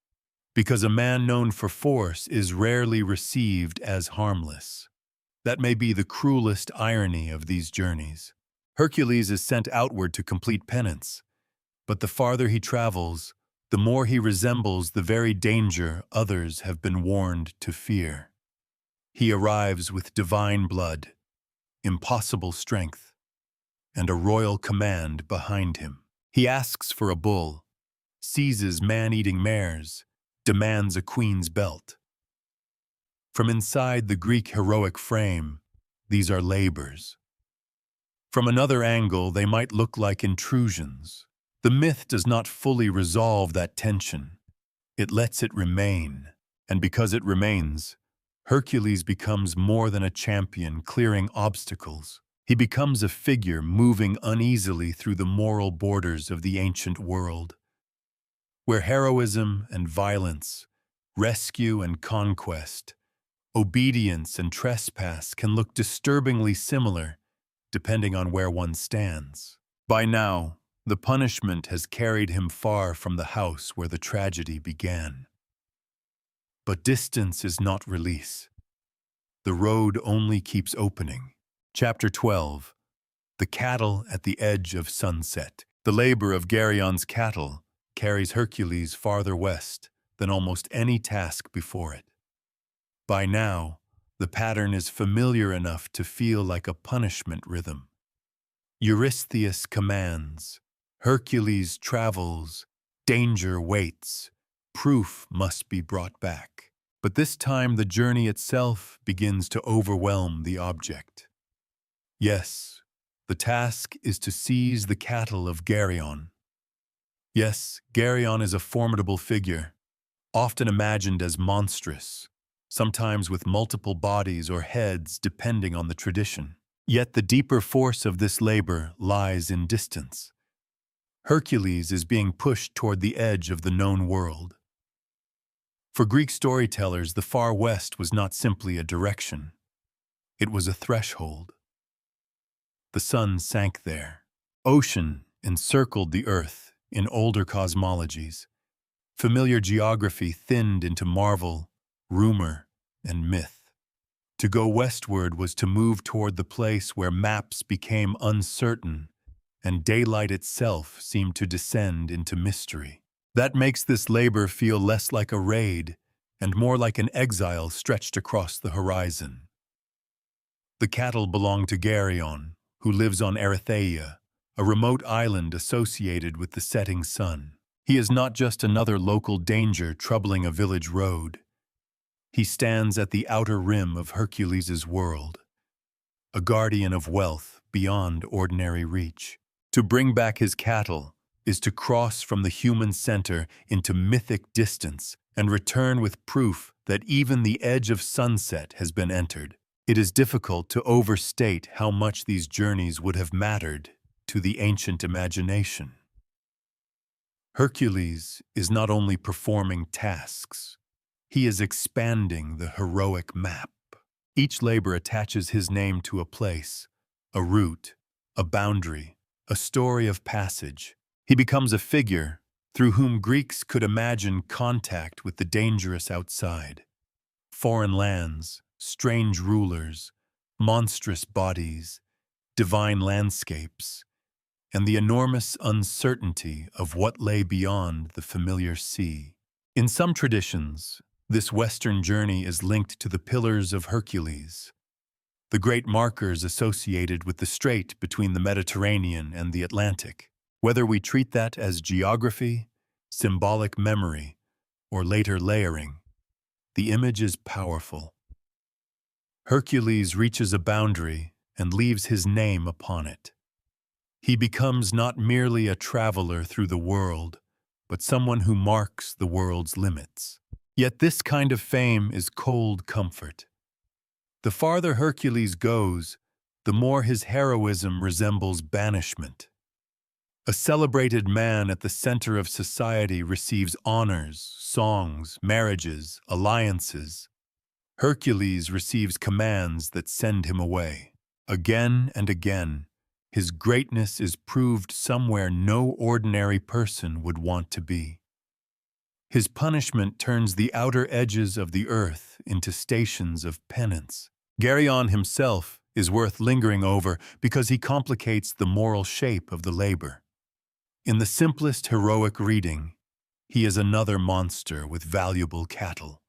because a man known for force is rarely received as harmless. That may be the cruelest irony of these journeys. Hercules is sent outward to complete penance, but the farther he travels, the more he resembles the very danger others have been warned to fear. He arrives with divine blood, impossible strength, and a royal command behind him. He asks for a bull, seizes man-eating mares, demands a queen's belt. From inside the Greek heroic frame, these are labors. From another angle, they might look like intrusions. The myth does not fully resolve that tension. It lets it remain, and because it remains, Hercules becomes more than a champion clearing obstacles. He becomes a figure moving uneasily through the moral borders of the ancient world, where heroism and violence, rescue and conquest, obedience and trespass can look disturbingly similar depending on where one stands. By now, the punishment has carried him far from the house where the tragedy began. But distance is not release. The road only keeps opening. Chapter 12. The Cattle at the Edge of Sunset. The labor of Gerion's cattle carries Hercules farther west than almost any task before it. By now, the pattern is familiar enough to feel like a punishment rhythm. Eurystheus commands, Hercules travels, danger waits, proof must be brought back. But this time the journey itself begins to overwhelm the object. Yes, the task is to seize the cattle of Gerion. Yes, Gerion is a formidable figure, often imagined as monstrous, sometimes with multiple bodies or heads depending on the tradition. Yet the deeper force of this labor lies in distance. Hercules is being pushed toward the edge of the known world. For Greek storytellers, the far west was not simply a direction. It was a threshold. The sun sank there. Ocean encircled the earth in older cosmologies. Familiar geography thinned into marvel, rumor, and myth. To go westward was to move toward the place where maps became uncertain and daylight itself seemed to descend into mystery. That makes this labor feel less like a raid and more like an exile stretched across the horizon. The cattle belong to Gerion, who lives on Erytheia, a remote island associated with the setting sun. He is not just another local danger troubling a village road. He stands at the outer rim of Hercules' world, a guardian of wealth beyond ordinary reach. To bring back his cattle is to cross from the human center into mythic distance and return with proof that even the edge of sunset has been entered. It is difficult to overstate how much these journeys would have mattered to the ancient imagination. Hercules is not only performing tasks, he is expanding the heroic map. Each labor attaches his name to a place, a route, a boundary, a story of passage. He becomes a figure through whom Greeks could imagine contact with the dangerous outside. Foreign lands, strange rulers, monstrous bodies, divine landscapes, and the enormous uncertainty of what lay beyond the familiar sea. In some traditions, this Western journey is linked to the Pillars of Hercules, the great markers associated with the strait between the Mediterranean and the Atlantic. Whether we treat that as geography, symbolic memory, or later layering, the image is powerful. Hercules reaches a boundary and leaves his name upon it. He becomes not merely a traveler through the world, but someone who marks the world's limits. Yet this kind of fame is cold comfort. The farther Hercules goes, the more his heroism resembles banishment. A celebrated man at the center of society receives honors, songs, marriages, alliances. Hercules receives commands that send him away. Again and again, his greatness is proved somewhere no ordinary person would want to be. His punishment turns the outer edges of the earth into stations of penance. Gerion himself is worth lingering over because he complicates the moral shape of the labor. In the simplest heroic reading, he is another monster with valuable cattle.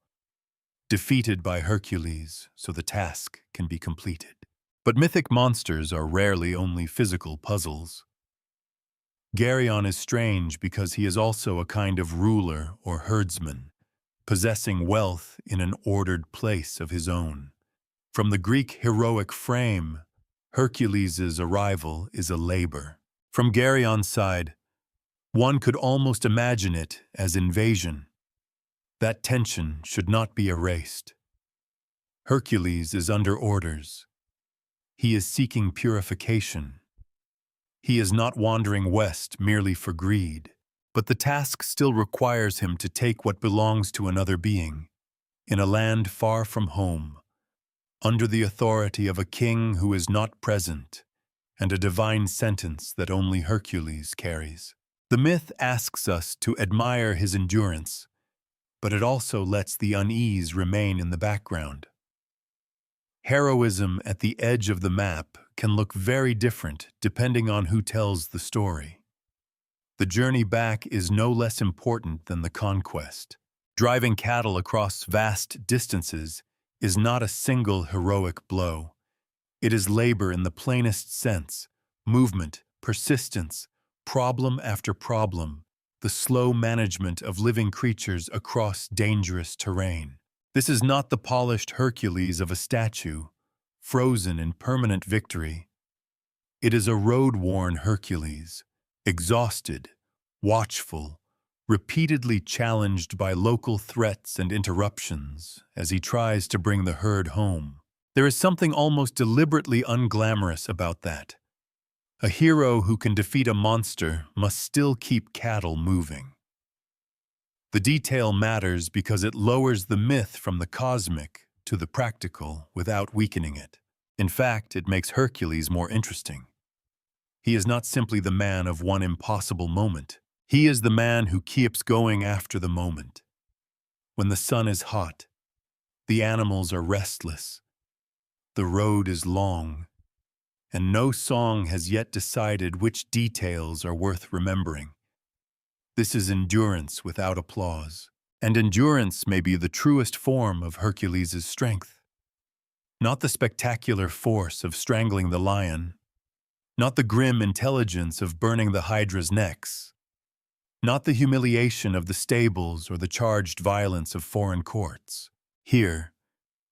defeated by Hercules so the task can be completed. But mythic monsters are rarely only physical puzzles. Geryon is strange because he is also a kind of ruler or herdsman, possessing wealth in an ordered place of his own. From the Greek heroic frame, Hercules' arrival is a labor. From Geryon's side, one could almost imagine it as invasion. That tension should not be erased. Hercules is under orders. He is seeking purification. He is not wandering west merely for greed, but the task still requires him to take what belongs to another being, in a land far from home, under the authority of a king who is not present, and a divine sentence that only Hercules carries. The myth asks us to admire his endurance, but it also lets the unease remain in the background. Heroism at the edge of the map can look very different depending on who tells the story. The journey back is no less important than the conquest. Driving cattle across vast distances is not a single heroic blow. It is labor in the plainest sense, movement, persistence, problem after problem, the slow management of living creatures across dangerous terrain. This is not the polished Hercules of a statue, frozen in permanent victory. It is a road-worn Hercules, exhausted, watchful, repeatedly challenged by local threats and interruptions as he tries to bring the herd home. There is something almost deliberately unglamorous about that. A hero who can defeat a monster must still keep cattle moving. The detail matters because it lowers the myth from the cosmic to the practical without weakening it. In fact, it makes Hercules more interesting. He is not simply the man of one impossible moment. He is the man who keeps going after the moment. When the sun is hot, the animals are restless, the road is long, and no song has yet decided which details are worth remembering. This is endurance without applause, and endurance may be the truest form of Hercules' strength. Not the spectacular force of strangling the lion, not the grim intelligence of burning the Hydra's necks, not the humiliation of the stables or the charged violence of foreign courts. Here,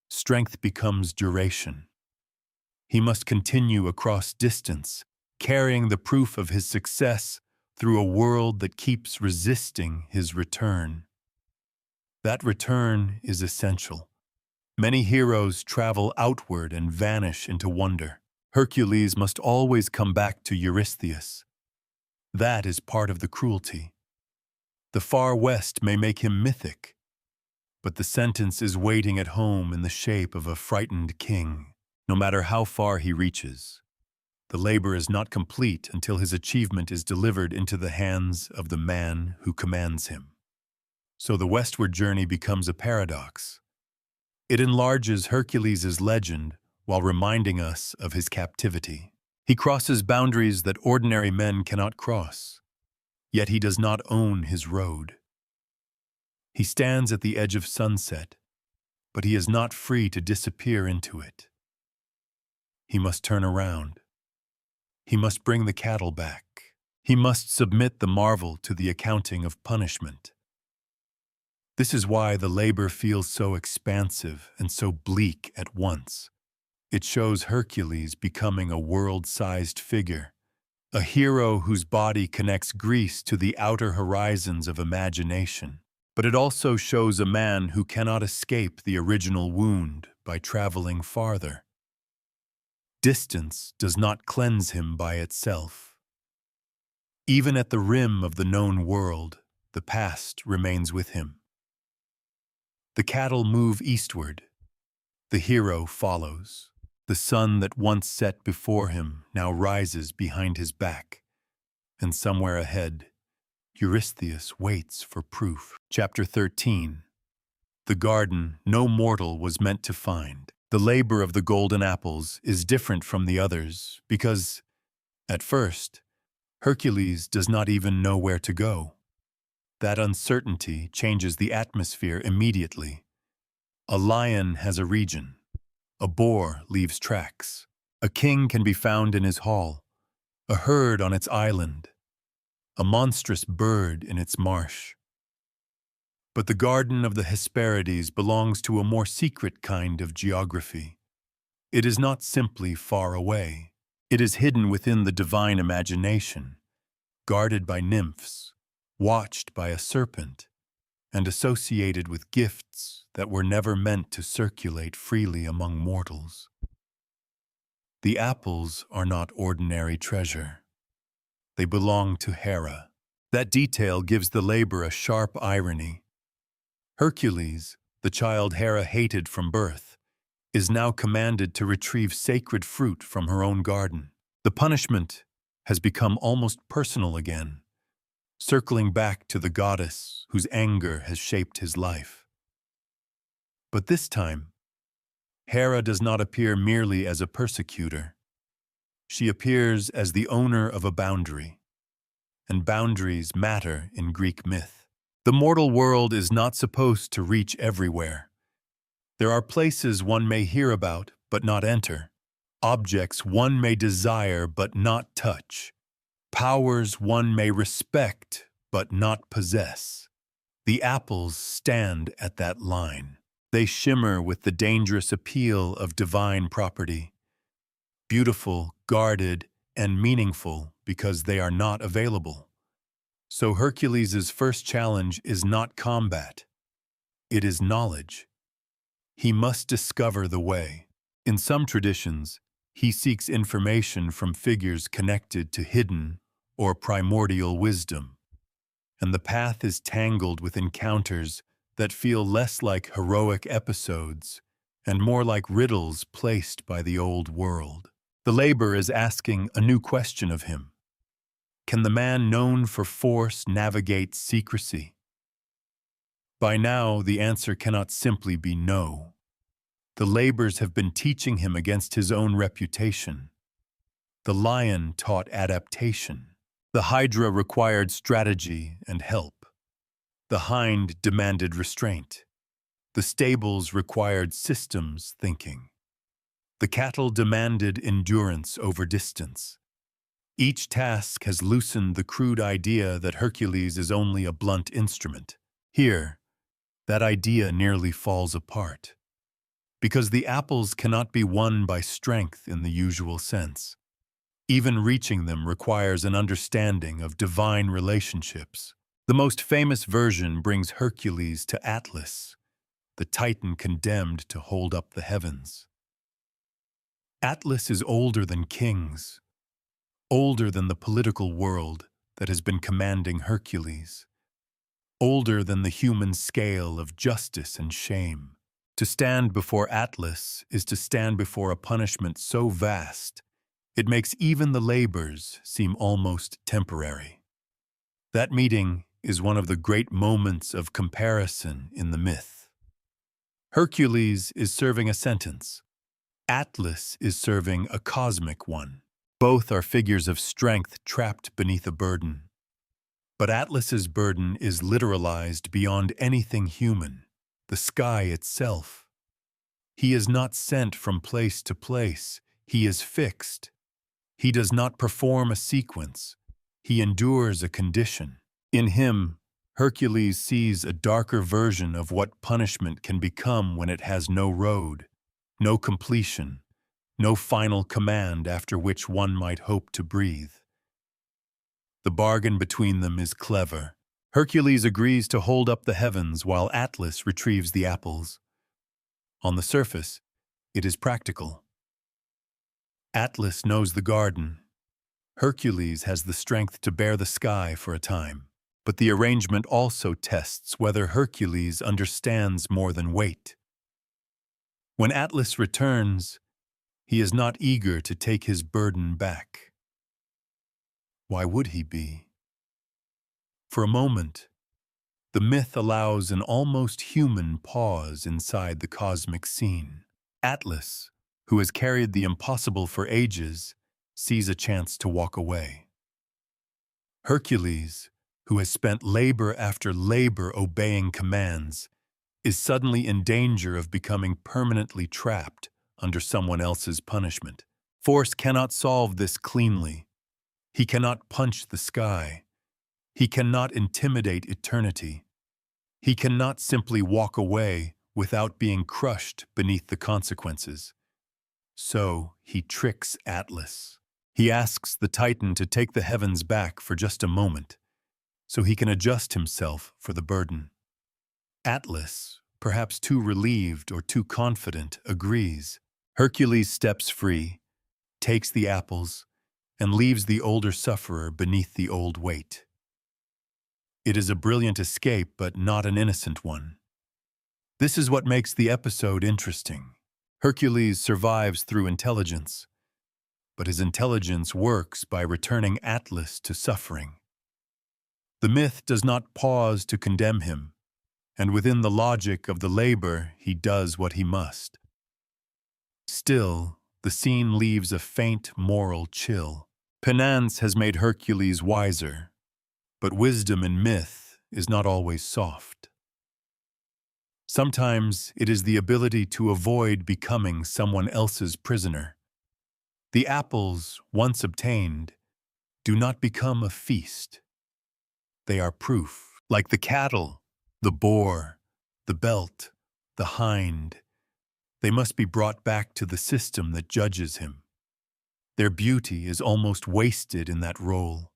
strength becomes duration. He must continue across distance, carrying the proof of his success through a world that keeps resisting his return. That return is essential. Many heroes travel outward and vanish into wonder. Hercules must always come back to Eurystheus. That is part of the cruelty. The far west may make him mythic, but the sentence is waiting at home in the shape of a frightened king, no matter how far he reaches. The labor is not complete until his achievement is delivered into the hands of the man who commands him. So the westward journey becomes a paradox. It enlarges Hercules' legend while reminding us of his captivity. He crosses boundaries that ordinary men cannot cross, yet he does not own his road. He stands at the edge of sunset, but he is not free to disappear into it. He must turn around. He must bring the cattle back. He must submit the marvel to the accounting of punishment. This is why the labor feels so expansive and so bleak at once. It shows Hercules becoming a world-sized figure, a hero whose body connects Greece to the outer horizons of imagination. But it also shows a man who cannot escape the original wound by traveling farther. Distance does not cleanse him by itself. Even at the rim of the known world, the past remains with him. The cattle move eastward. The hero follows. The sun that once set before him now rises behind his back, and somewhere ahead, Eurystheus waits for proof. Chapter 13. The garden no mortal was meant to find. The labor of the golden apples is different from the others because, at first, Hercules does not even know where to go. That uncertainty changes the atmosphere immediately. A lion has a region. A boar leaves tracks. A king can be found in his hall. A herd on its island. A monstrous bird in its marsh. But the garden of the Hesperides belongs to a more secret kind of geography. It is not simply far away. It is hidden within the divine imagination, guarded by nymphs, watched by a serpent, and associated with gifts that were never meant to circulate freely among mortals. The apples are not ordinary treasure. They belong to Hera. That detail gives the labor a sharp irony. Hercules, the child Hera hated from birth, is now commanded to retrieve sacred fruit from her own garden. The punishment has become almost personal again, circling back to the goddess whose anger has shaped his life. But this time, Hera does not appear merely as a persecutor. She appears as the owner of a boundary, and boundaries matter in Greek myth. The mortal world is not supposed to reach everywhere. There are places one may hear about but not enter, objects one may desire but not touch, powers one may respect but not possess. The apples stand at that line. They shimmer with the dangerous appeal of divine property, beautiful, guarded, and meaningful because they are not available. So Hercules' first challenge is not combat. It is knowledge. He must discover the way. In some traditions, he seeks information from figures connected to hidden or primordial wisdom, and the path is tangled with encounters that feel less like heroic episodes and more like riddles placed by the old world. The labor is asking a new question of him. Can the man known for force navigate secrecy? By now, the answer cannot simply be no. The labors have been teaching him against his own reputation. The lion taught adaptation. The Hydra required strategy and help. The hind demanded restraint. The stables required systems thinking. The cattle demanded endurance over distance. Each task has loosened the crude idea that Hercules is only a blunt instrument. Here, that idea nearly falls apart, because the apples cannot be won by strength in the usual sense. Even reaching them requires an understanding of divine relationships. The most famous version brings Hercules to Atlas, the titan condemned to hold up the heavens. Atlas is older than kings, older than the political world that has been commanding Hercules, older than the human scale of justice and shame. To stand before Atlas is to stand before a punishment so vast, it makes even the labors seem almost temporary. That meeting is one of the great moments of comparison in the myth. Hercules is serving a sentence. Atlas is serving a cosmic one. Both are figures of strength trapped beneath a burden. But Atlas's burden is literalized beyond anything human, the sky itself. He is not sent from place to place. He is fixed. He does not perform a sequence. He endures a condition. In him, Hercules sees a darker version of what punishment can become when it has no road, no completion, no final command after which one might hope to breathe. The bargain between them is clever. Hercules agrees to hold up the heavens while Atlas retrieves the apples. On the surface, it is practical. Atlas knows the garden. Hercules has the strength to bear the sky for a time. But the arrangement also tests whether Hercules understands more than weight. When Atlas returns, he is not eager to take his burden back. Why would he be? For a moment, the myth allows an almost human pause inside the cosmic scene. Atlas, who has carried the impossible for ages, sees a chance to walk away. Hercules, who has spent labor after labor obeying commands, is suddenly in danger of becoming permanently trapped under someone else's punishment. Force cannot solve this cleanly. He cannot punch the sky. He cannot intimidate eternity. He cannot simply walk away without being crushed beneath the consequences. So he tricks Atlas. He asks the Titan to take the heavens back for just a moment, so he can adjust himself for the burden. Atlas, perhaps too relieved or too confident, agrees. Hercules steps free, takes the apples, and leaves the older sufferer beneath the old weight. It is a brilliant escape, but not an innocent one. This is what makes the episode interesting. Hercules survives through intelligence, but his intelligence works by returning Atlas to suffering. The myth does not pause to condemn him, and within the logic of the labor, he does what he must. Still, the scene leaves a faint moral chill. Penance has made Hercules wiser, but wisdom in myth is not always soft. Sometimes it is the ability to avoid becoming someone else's prisoner. The apples, once obtained, do not become a feast. They are proof, like the cattle, the boar, the belt, the hind. They must be brought back to the system that judges him. Their beauty is almost wasted in that role.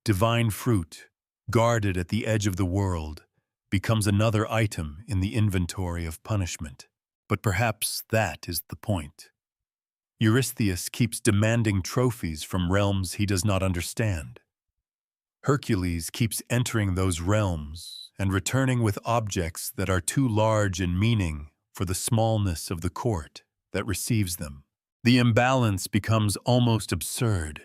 Divine fruit, guarded at the edge of the world, becomes another item in the inventory of punishment. But perhaps that is the point. Eurystheus keeps demanding trophies from realms he does not understand. Hercules keeps entering those realms and returning with objects that are too large in meaning for the smallness of the court that receives them. The imbalance becomes almost absurd.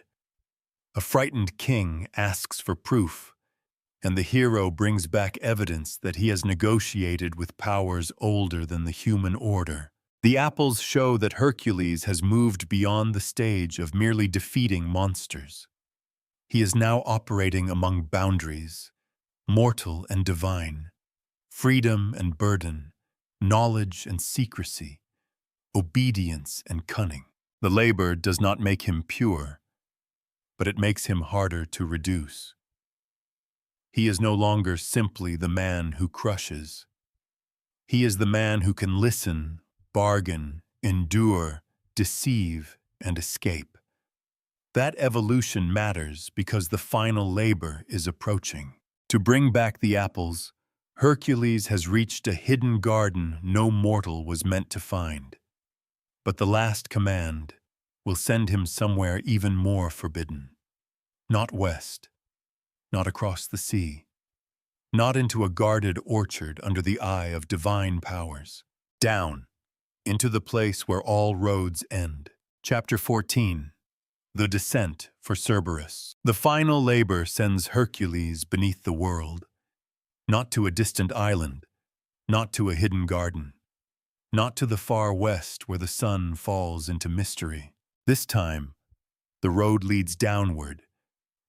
A frightened king asks for proof, and the hero brings back evidence that he has negotiated with powers older than the human order. The apples show that Hercules has moved beyond the stage of merely defeating monsters. He is now operating among boundaries, mortal and divine, freedom and burden, knowledge and secrecy, obedience and cunning. The labor does not make him pure, but it makes him harder to reduce. He is no longer simply the man who crushes. He is the man who can listen, bargain, endure, deceive, and escape. That evolution matters because the final labor is approaching. To bring back the apples, Hercules has reached a hidden garden no mortal was meant to find. But the last command will send him somewhere even more forbidden. Not west, not across the sea, not into a guarded orchard under the eye of divine powers. Down, into the place where all roads end. Chapter 14. The Descent for Cerberus. The final labor sends Hercules beneath the world, not to a distant island, not to a hidden garden, not to the far west where the sun falls into mystery. This time, the road leads downward,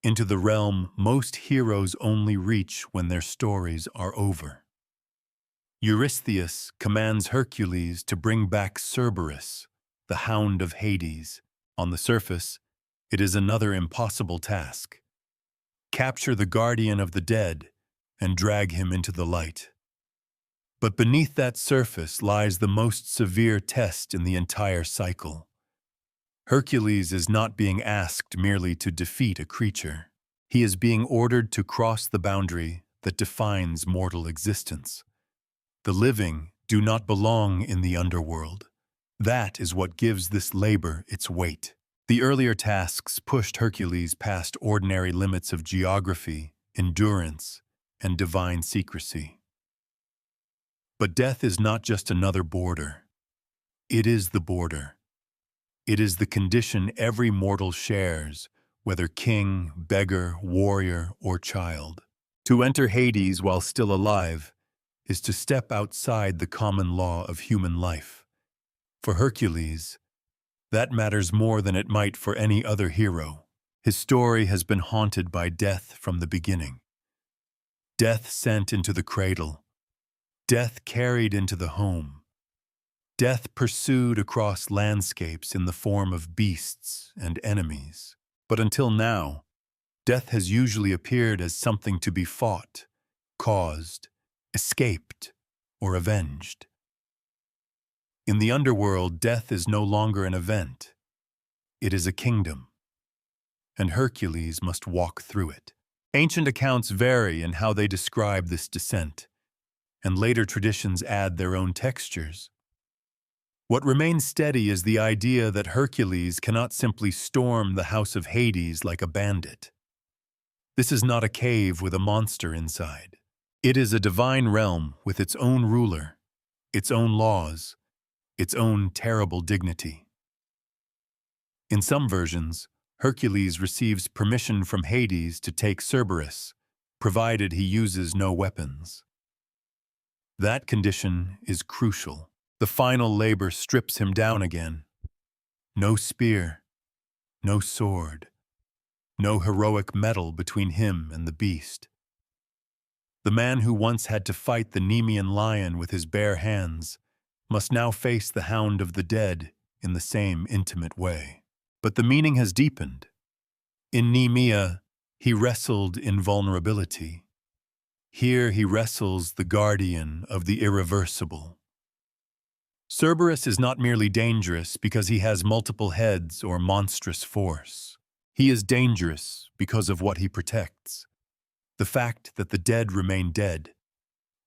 into the realm most heroes only reach when their stories are over. Eurystheus commands Hercules to bring back Cerberus, the hound of Hades. On the surface, it is another impossible task. Capture the guardian of the dead and drag him into the light. But beneath that surface lies the most severe test in the entire cycle. Hercules is not being asked merely to defeat a creature. He is being ordered to cross the boundary that defines mortal existence. The living do not belong in the underworld. That is what gives this labor its weight. The earlier tasks pushed Hercules past ordinary limits of geography, endurance, and divine secrecy. But death is not just another border. It is the border. It is the condition every mortal shares, whether king, beggar, warrior, or child. To enter Hades while still alive is to step outside the common law of human life. For Hercules, that matters more than it might for any other hero. His story has been haunted by death from the beginning. Death sent into the cradle, Death carried into the home. Death pursued across landscapes in the form of beasts and enemies. But until now, death has usually appeared as something to be fought, caused, escaped, or avenged. In the underworld, death is no longer an event. It is a kingdom, and Hercules must walk through it. Ancient accounts vary in how they describe this descent, and later traditions add their own textures. What remains steady is the idea that Hercules cannot simply storm the house of Hades like a bandit. This is not a cave with a monster inside. It is a divine realm with its own ruler, its own laws, its own terrible dignity. In some versions, Hercules receives permission from Hades to take Cerberus, provided he uses no weapons. That condition is crucial. The final labor strips him down again. No spear, no sword, no heroic metal between him and the beast. The man who once had to fight the Nemean lion with his bare hands must now face the hound of the dead in the same intimate way. But the meaning has deepened. In Nemea, he wrestled in vulnerability. Here he wrestles the guardian of the irreversible. Cerberus is not merely dangerous because he has multiple heads or monstrous force. He is dangerous because of what he protects. The fact that the dead remain dead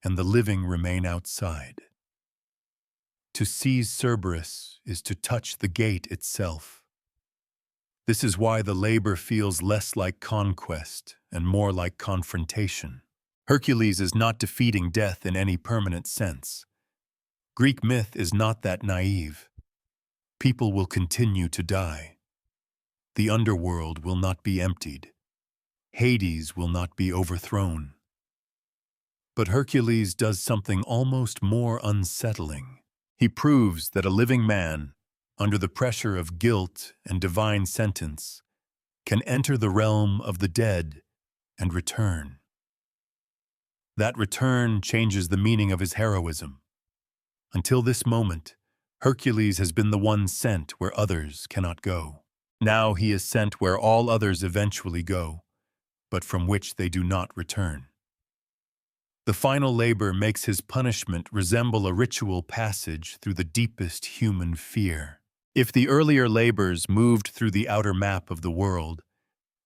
and the living remain outside. To seize Cerberus is to touch the gate itself. This is why the labor feels less like conquest and more like confrontation. Hercules is not defeating death in any permanent sense. Greek myth is not that naive. People will continue to die. The underworld will not be emptied. Hades will not be overthrown. But Hercules does something almost more unsettling. He proves that a living man, under the pressure of guilt and divine sentence, can enter the realm of the dead and return. That return changes the meaning of his heroism. Until this moment, Hercules has been the one sent where others cannot go. Now he is sent where all others eventually go, but from which they do not return. The final labor makes his punishment resemble a ritual passage through the deepest human fear. If the earlier labors moved through the outer map of the world,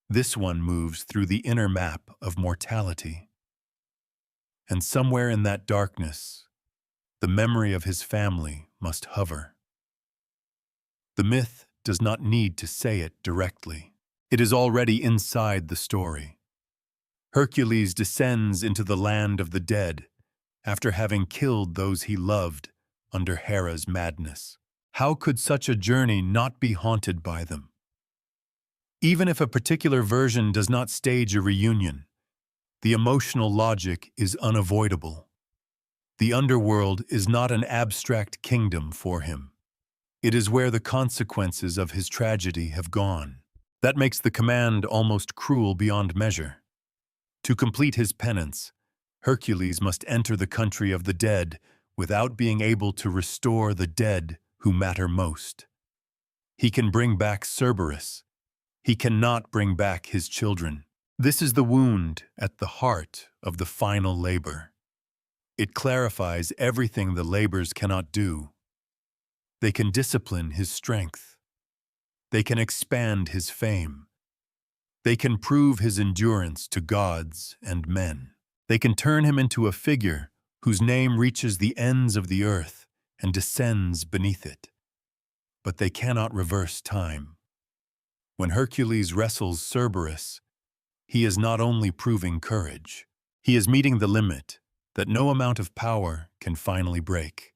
this one moves through the inner map of mortality. And somewhere in that darkness, the memory of his family must hover. The myth does not need to say it directly. It is already inside the story. Hercules descends into the land of the dead after having killed those he loved under Hera's madness. How could such a journey not be haunted by them? Even if a particular version does not stage a reunion, the emotional logic is unavoidable. The underworld is not an abstract kingdom for him. It is where the consequences of his tragedy have gone. That makes the command almost cruel beyond measure. To complete his penance, Hercules must enter the country of the dead without being able to restore the dead who matter most. He can bring back Cerberus. He cannot bring back his children. This is the wound at the heart of the final labor. It clarifies everything the labors cannot do. They can discipline his strength. They can expand his fame. They can prove his endurance to gods and men. They can turn him into a figure whose name reaches the ends of the earth and descends beneath it. But they cannot reverse time. When Hercules wrestles Cerberus, he is not only proving courage, he is meeting the limit that no amount of power can finally break.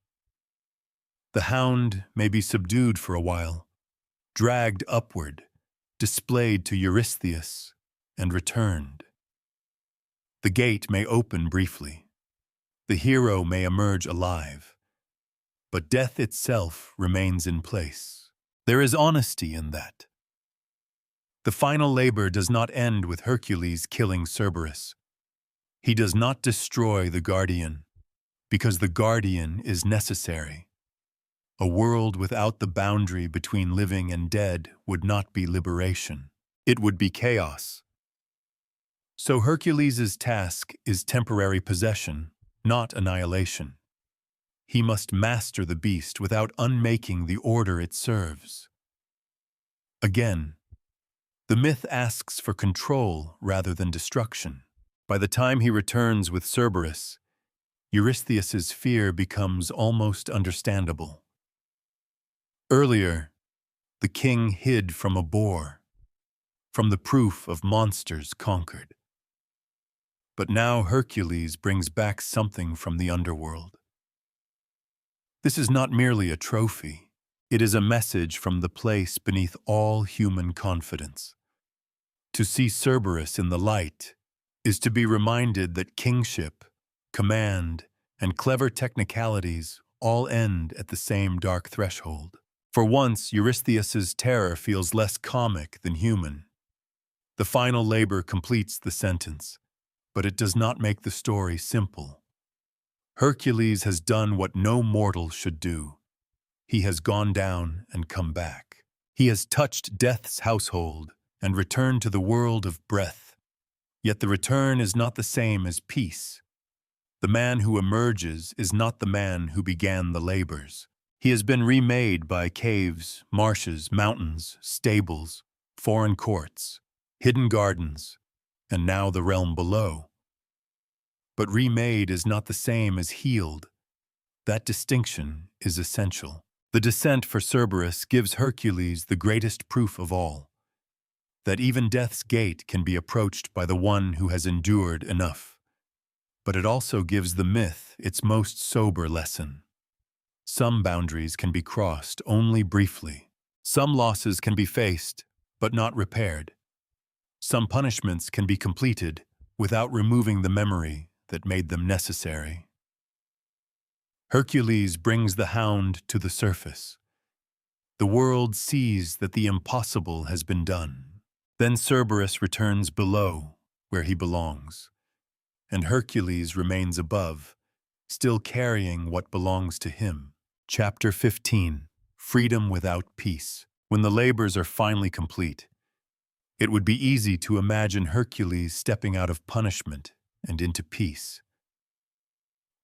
The hound may be subdued for a while, dragged upward, displayed to Eurystheus, and returned. The gate may open briefly. The hero may emerge alive. But death itself remains in place. There is honesty in that. The final labor does not end with Hercules killing Cerberus. He does not destroy the guardian, because the guardian is necessary. A world without the boundary between living and dead would not be liberation. It would be chaos. So Hercules' task is temporary possession, not annihilation. He must master the beast without unmaking the order it serves. Again, the myth asks for control rather than destruction. By the time he returns with Cerberus, Eurystheus's fear becomes almost understandable. Earlier, the king hid from a boar, from the proof of monsters conquered. But now Hercules brings back something from the underworld. This is not merely a trophy. It is a message from the place beneath all human confidence. To see Cerberus in the light is to be reminded that kingship, command, and clever technicalities all end at the same dark threshold. For once, Eurystheus's terror feels less comic than human. The final labor completes the sentence, but it does not make the story simple. Hercules has done what no mortal should do. He has gone down and come back. He has touched death's household and returned to the world of breath. Yet the return is not the same as peace. The man who emerges is not the man who began the labors. He has been remade by caves, marshes, mountains, stables, foreign courts, hidden gardens, and now the realm below. But remade is not the same as healed. That distinction is essential. The descent for Cerberus gives Hercules the greatest proof of all, that even death's gate can be approached by the one who has endured enough. But it also gives the myth its most sober lesson. Some boundaries can be crossed only briefly. Some losses can be faced, but not repaired. Some punishments can be completed without removing the memory that made them necessary. Hercules brings the hound to the surface. The world sees that the impossible has been done. Then Cerberus returns below, where he belongs, and Hercules remains above, still carrying what belongs to him. Chapter 15. Freedom without peace. When the labors are finally complete, it would be easy to imagine Hercules stepping out of punishment and into peace.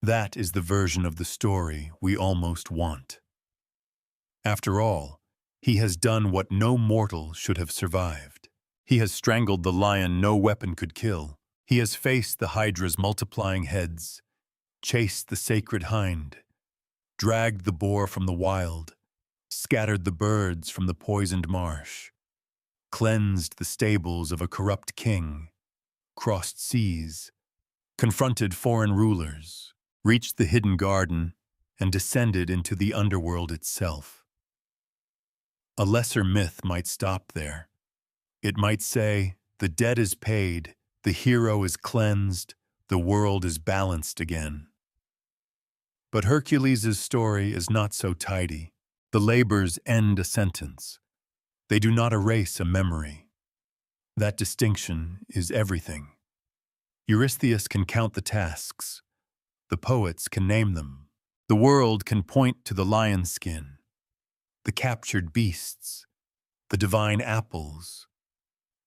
That is the version of the story we almost want. After all, he has done what no mortal should have survived. He has strangled the lion no weapon could kill. He has faced the Hydra's multiplying heads, chased the sacred hind, dragged the boar from the wild, scattered the birds from the poisoned marsh, cleansed the stables of a corrupt king, crossed seas, confronted foreign rulers, reached the hidden garden, and descended into the underworld itself. A lesser myth might stop there. It might say, the debt is paid, the hero is cleansed, the world is balanced again. But Hercules' story is not so tidy. The labors end a sentence. They do not erase a memory. That distinction is everything. Eurystheus can count the tasks. The poets can name them. The world can point to the lion skin, the captured beasts, the divine apples,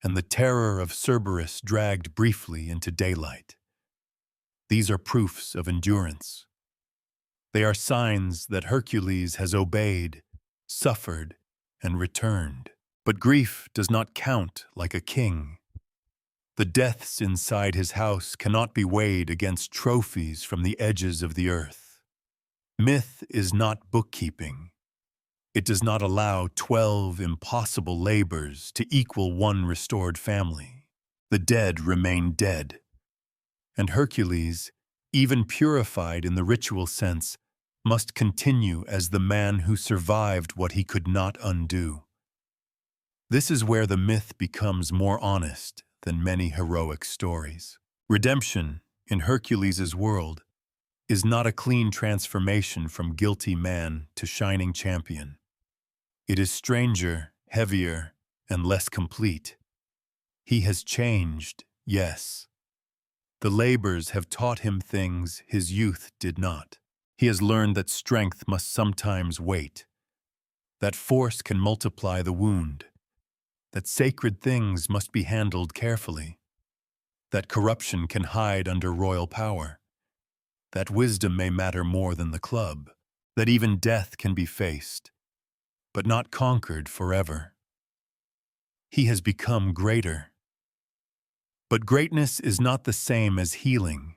and the terror of Cerberus dragged briefly into daylight. These are proofs of endurance. They are signs that Hercules has obeyed, suffered, and returned. But grief does not count like a king. The deaths inside his house cannot be weighed against trophies from the edges of the earth. Myth is not bookkeeping. It does not allow 12 impossible labors to equal one restored family. The dead remain dead. And Hercules, even purified in the ritual sense, must continue as the man who survived what he could not undo. This is where the myth becomes more honest than many heroic stories. Redemption, in Hercules' world, is not a clean transformation from guilty man to shining champion. It is stranger, heavier, and less complete. He has changed, yes. The labors have taught him things his youth did not. He has learned that strength must sometimes wait, that force can multiply the wound, that sacred things must be handled carefully, that corruption can hide under royal power, that wisdom may matter more than the club, that even death can be faced, but not conquered forever. He has become greater. But greatness is not the same as healing.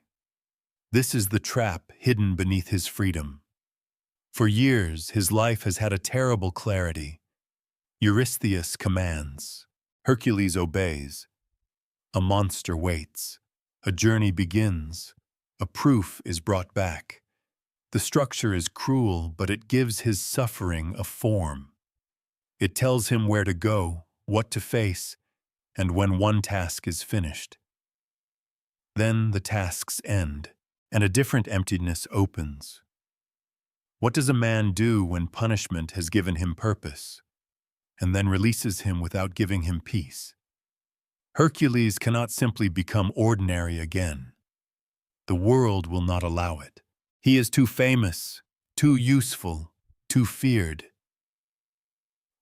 This is the trap hidden beneath his freedom. For years, his life has had a terrible clarity. Eurystheus commands. Hercules obeys. A monster waits. A journey begins. A proof is brought back. The structure is cruel, but it gives his suffering a form. It tells him where to go, what to face, and when one task is finished. Then the tasks end, and a different emptiness opens. What does a man do when punishment has given him purpose, and then releases him without giving him peace? Hercules cannot simply become ordinary again. The world will not allow it. He is too famous, too useful, too feared.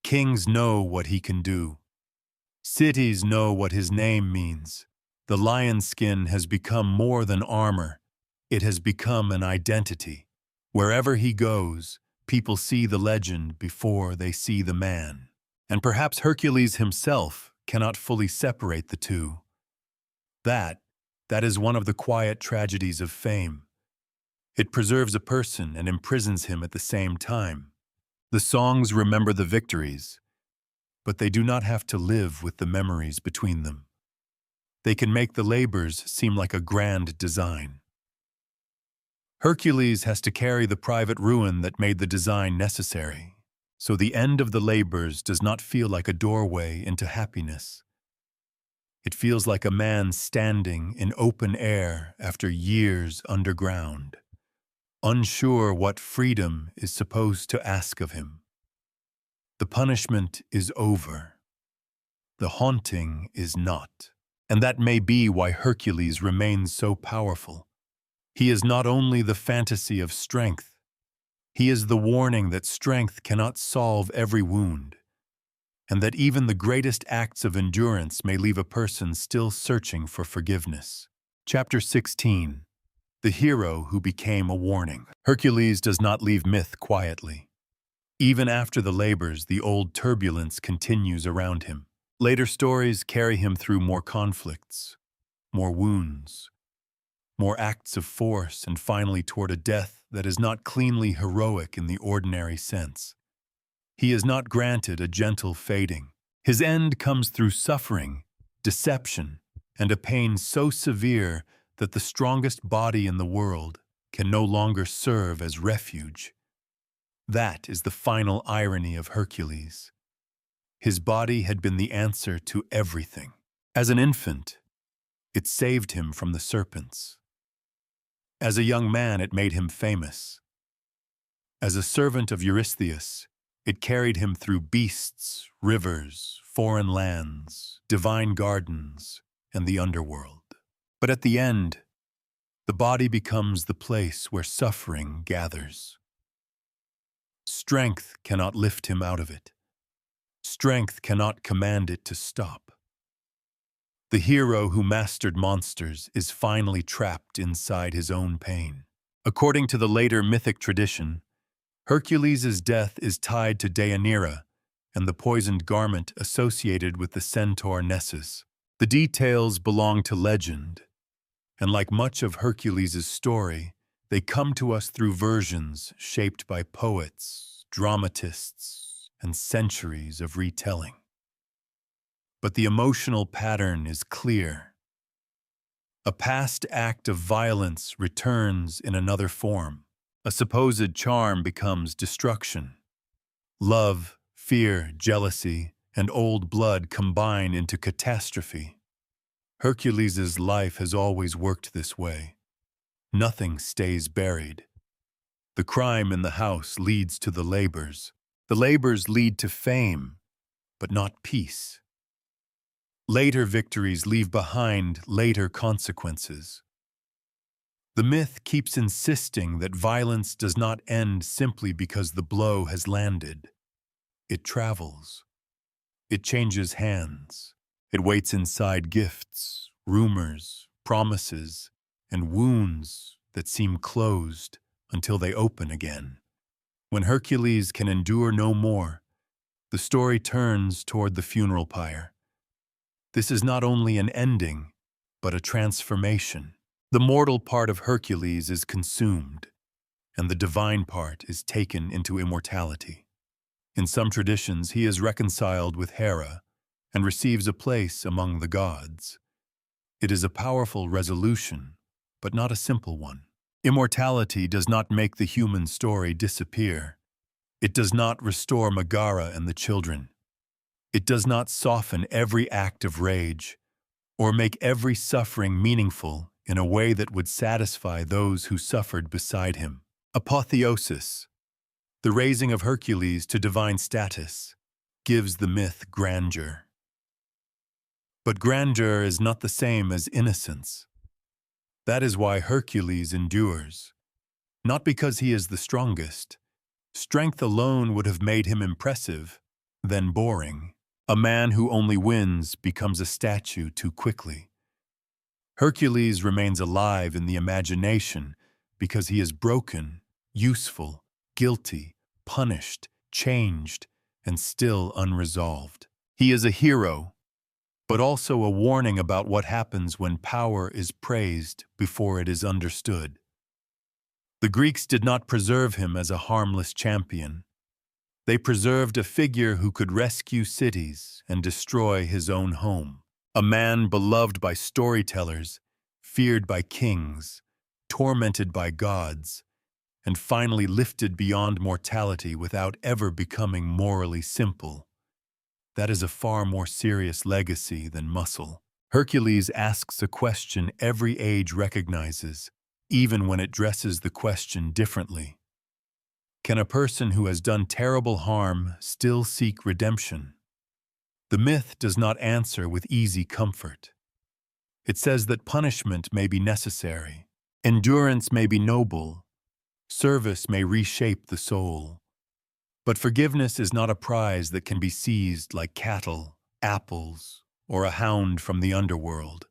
Kings know what he can do. Cities know what his name means. The lion skin has become more than armor. It has become an identity. Wherever he goes, people see the legend before they see the man. And perhaps Hercules himself cannot fully separate the two. That is one of the quiet tragedies of fame. It preserves a person and imprisons him at the same time. The songs remember the victories, but they do not have to live with the memories between them. They can make the labors seem like a grand design. Hercules has to carry the private ruin that made the design necessary, so the end of the labors does not feel like a doorway into happiness. It feels like a man standing in open air after years underground, unsure what freedom is supposed to ask of him. The punishment is over. The haunting is not. And that may be why Hercules remains so powerful. He is not only the fantasy of strength, he is the warning that strength cannot solve every wound, and that even the greatest acts of endurance may leave a person still searching for forgiveness. Chapter 16. The hero who became a warning. Hercules does not leave myth quietly. Even after the labors, the old turbulence continues around him. Later stories carry him through more conflicts, more wounds, more acts of force, and finally toward a death that is not cleanly heroic in the ordinary sense. He is not granted a gentle fading. His end comes through suffering, deception, and a pain so severe that the strongest body in the world can no longer serve as refuge. That is the final irony of Hercules. His body had been the answer to everything. As an infant, it saved him from the serpents. As a young man, it made him famous. As a servant of Eurystheus, it carried him through beasts, rivers, foreign lands, divine gardens, and the underworld. But at the end, the body becomes the place where suffering gathers. Strength cannot lift him out of it. Strength cannot command it to stop. The hero who mastered monsters is finally trapped inside his own pain. According to the later mythic tradition, Hercules' death is tied to Deianira and the poisoned garment associated with the centaur Nessus. The details belong to legend, and like much of Hercules' story, they come to us through versions shaped by poets, dramatists, and centuries of retelling. But the emotional pattern is clear. A past act of violence returns in another form. A supposed charm becomes destruction. Love, fear, jealousy, and old blood combine into catastrophe. Hercules' life has always worked this way. Nothing stays buried. The crime in the house leads to the labors. The labors lead to fame, but not peace. Later victories leave behind later consequences. The myth keeps insisting that violence does not end simply because the blow has landed. It travels. It changes hands. It waits inside gifts, rumors, promises, and wounds that seem closed until they open again. When Hercules can endure no more, the story turns toward the funeral pyre. This is not only an ending, but a transformation. The mortal part of Hercules is consumed, and the divine part is taken into immortality. In some traditions, he is reconciled with Hera and receives a place among the gods. It is a powerful resolution, but not a simple one. Immortality does not make the human story disappear. It does not restore Megara and the children. It does not soften every act of rage or make every suffering meaningful in a way that would satisfy those who suffered beside him. Apotheosis, the raising of Hercules to divine status, gives the myth grandeur. But grandeur is not the same as innocence. That is why Hercules endures. Not because he is the strongest. Strength alone would have made him impressive, then boring. A man who only wins becomes a statue too quickly. Hercules remains alive in the imagination because he is broken, useful, guilty, punished, changed, and still unresolved. He is a hero, but also a warning about what happens when power is praised before it is understood. The Greeks did not preserve him as a harmless champion. They preserved a figure who could rescue cities and destroy his own home. A man beloved by storytellers, feared by kings, tormented by gods, and finally lifted beyond mortality without ever becoming morally simple. That is a far more serious legacy than muscle. Hercules asks a question every age recognizes, even when it dresses the question differently. Can a person who has done terrible harm still seek redemption? The myth does not answer with easy comfort. It says that punishment may be necessary, endurance may be noble, service may reshape the soul. But forgiveness is not a prize that can be seized like cattle, apples, or a hound from the underworld.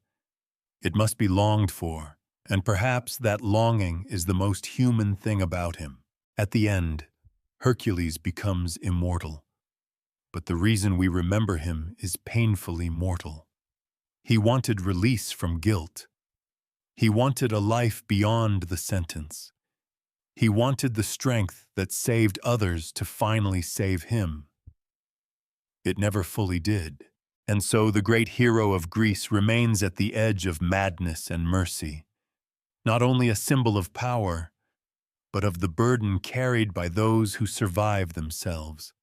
It must be longed for, and perhaps that longing is the most human thing about him. At the end, Hercules becomes immortal. But the reason we remember him is painfully mortal. He wanted release from guilt. He wanted a life beyond the sentence. He wanted the strength that saved others to finally save him. It never fully did. And so the great hero of Greece remains at the edge of madness and mercy, not only a symbol of power, but of the burden carried by those who survive themselves.